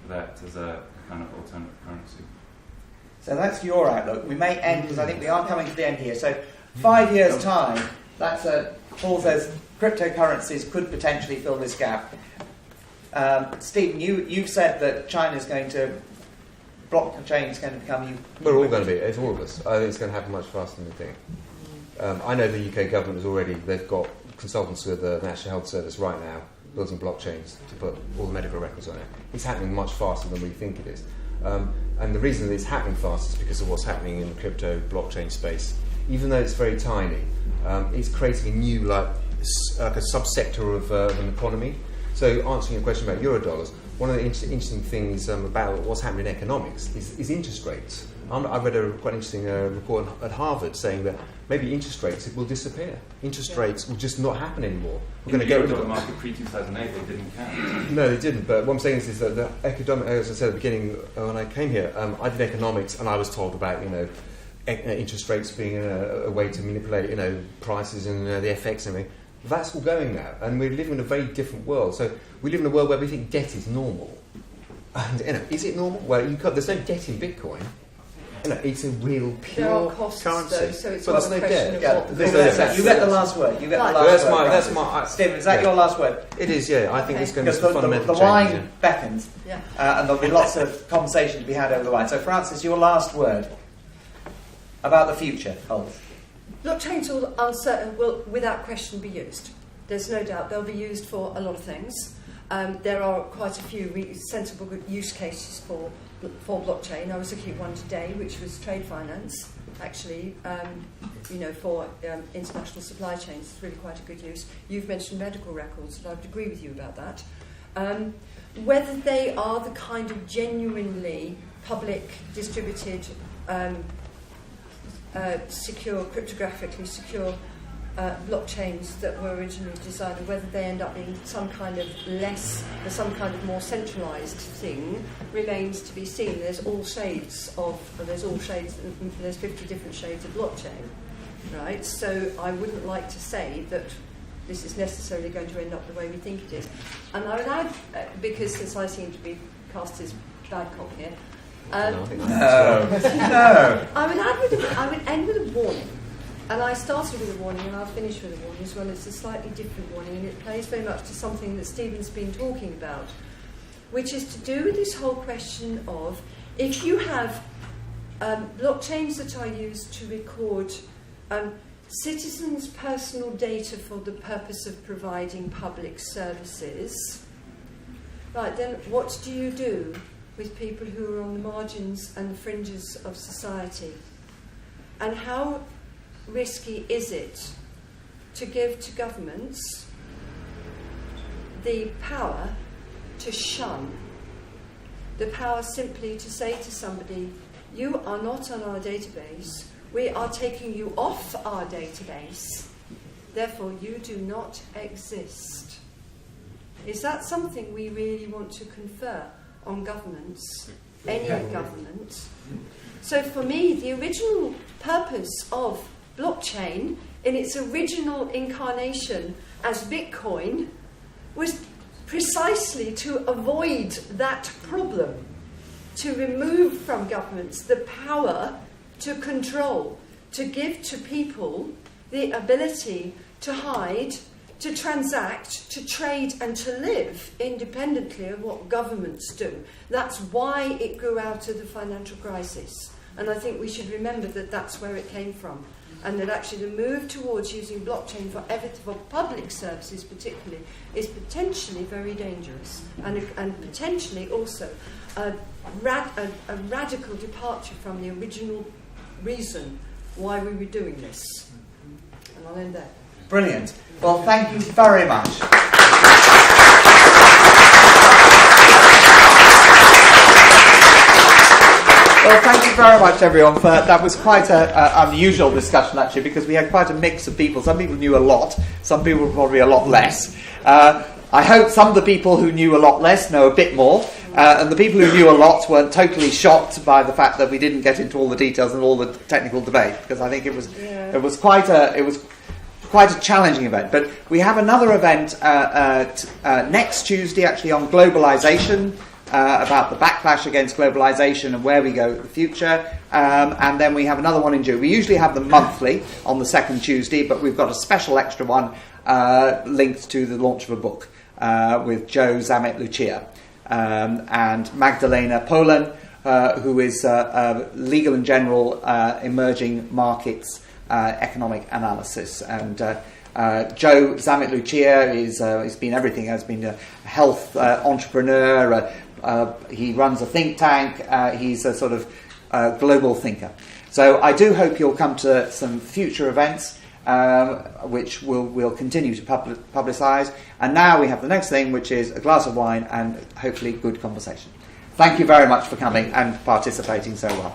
that as a kind of alternative currency. So that's your outlook. We may end, because I think we are coming to the end here. So 5 years' time, that's Paul says cryptocurrencies could potentially fill this gap. Stephen, you've said that China's going to, blockchain is going to become... We're all going to be, it's all of us. I think it's going to happen much faster than we think. I know the UK government is already, they've got consultants with the National Health Service right now building blockchains to put all the medical records on it. It's happening much faster than we think it is. And the reason that it's happening fast is because of what's happening in the crypto blockchain space. Even though it's very tiny, it's creating a new, like a subsector of an economy. So answering your question about Eurodollars, one of the interesting things about what's happening in economics is interest rates. I read a quite interesting report at Harvard saying that maybe interest rates will disappear. Interest rates will just not happen anymore. We're going to get rid of the market pre-2008, they didn't count. No, they didn't. But what I'm saying is that the economic, as I said at the beginning when I came here, I did economics, and I was told about interest rates being a way to manipulate prices and the FX and everything. That's all going now, and we're living in a very different world. So we live in a world where we think debt is normal. And is it normal? Well, there's no debt in Bitcoin. It's a real pure there are costs, currency. Though, so it's but that's no debt. You get the last word. You get the last word. That's my. Stephen, is that your last word? It is. Yeah, I think it's going to be because fundamental. The wine beckons, and there'll be lots of conversation to be had over the wine. So, Francis, your last word about the future holds. Blockchains will, without question, be used. There's no doubt they'll be used for a lot of things. There are quite a few sensible use cases for blockchain. I was looking at one today, which was trade finance, actually, for international supply chains. It's really quite a good use. You've mentioned medical records, and I would agree with you about that. Whether they are the kind of genuinely public, distributed, secure, cryptographically secure blockchains that were originally designed, or whether they end up being some kind of more centralised thing, remains to be seen. There's 50 different shades of blockchain, right? So I wouldn't like to say that this is necessarily going to end up the way we think it is. And I would add, because since I seem to be cast as bad cop here, I would end with a warning. And I started with a warning, and I'll finish with a warning as well. It's a slightly different warning, and it plays very much to something that Stephen's been talking about, which is to do with this whole question of, if you have blockchains that are used to record citizens' personal data for the purpose of providing public services, right, then what do you do with people who are on the margins and the fringes of society? And how risky is it to give to governments the power to shun, the power simply to say to somebody, you are not on our database, we are taking you off our database, therefore you do not exist? Is that something we really want to confer on governments, any government? So for me, the original purpose of blockchain, in its original incarnation as Bitcoin, was precisely to avoid that problem, to remove from governments the power to control, to give to people the ability to hide, to transact, to trade and to live independently of what governments do. That's why it grew out of the financial crisis. And I think we should remember that that's where it came from. And that actually the move towards using blockchain for public services particularly is potentially very dangerous and potentially also a radical departure from the original reason why we were doing this. And I'll end there. Brilliant. Well, thank you very much. Well, thank you very much, everyone. That was quite an unusual discussion, actually, because we had quite a mix of people. Some people knew a lot, some people probably a lot less. I hope some of the people who knew a lot less know a bit more, and the people who knew a lot weren't totally shocked by the fact that we didn't get into all the details and all the technical debate, because I think it was quite a challenging event. But we have another event next Tuesday, actually, on globalization, about the backlash against globalization and where we go in the future. And then we have another one in June. We usually have them monthly on the second Tuesday, but we've got a special extra one linked to the launch of a book with Joe Stiglitz and Magdalena Polan, who is legal and general emerging markets economic analysis. And Joe Stiglitz has been everything. Has been a health entrepreneur. He runs a think tank. He's a sort of global thinker. So I do hope you'll come to some future events, which we'll continue to publicise. And now we have the next thing, which is a glass of wine and hopefully good conversation. Thank you very much for coming and participating so well.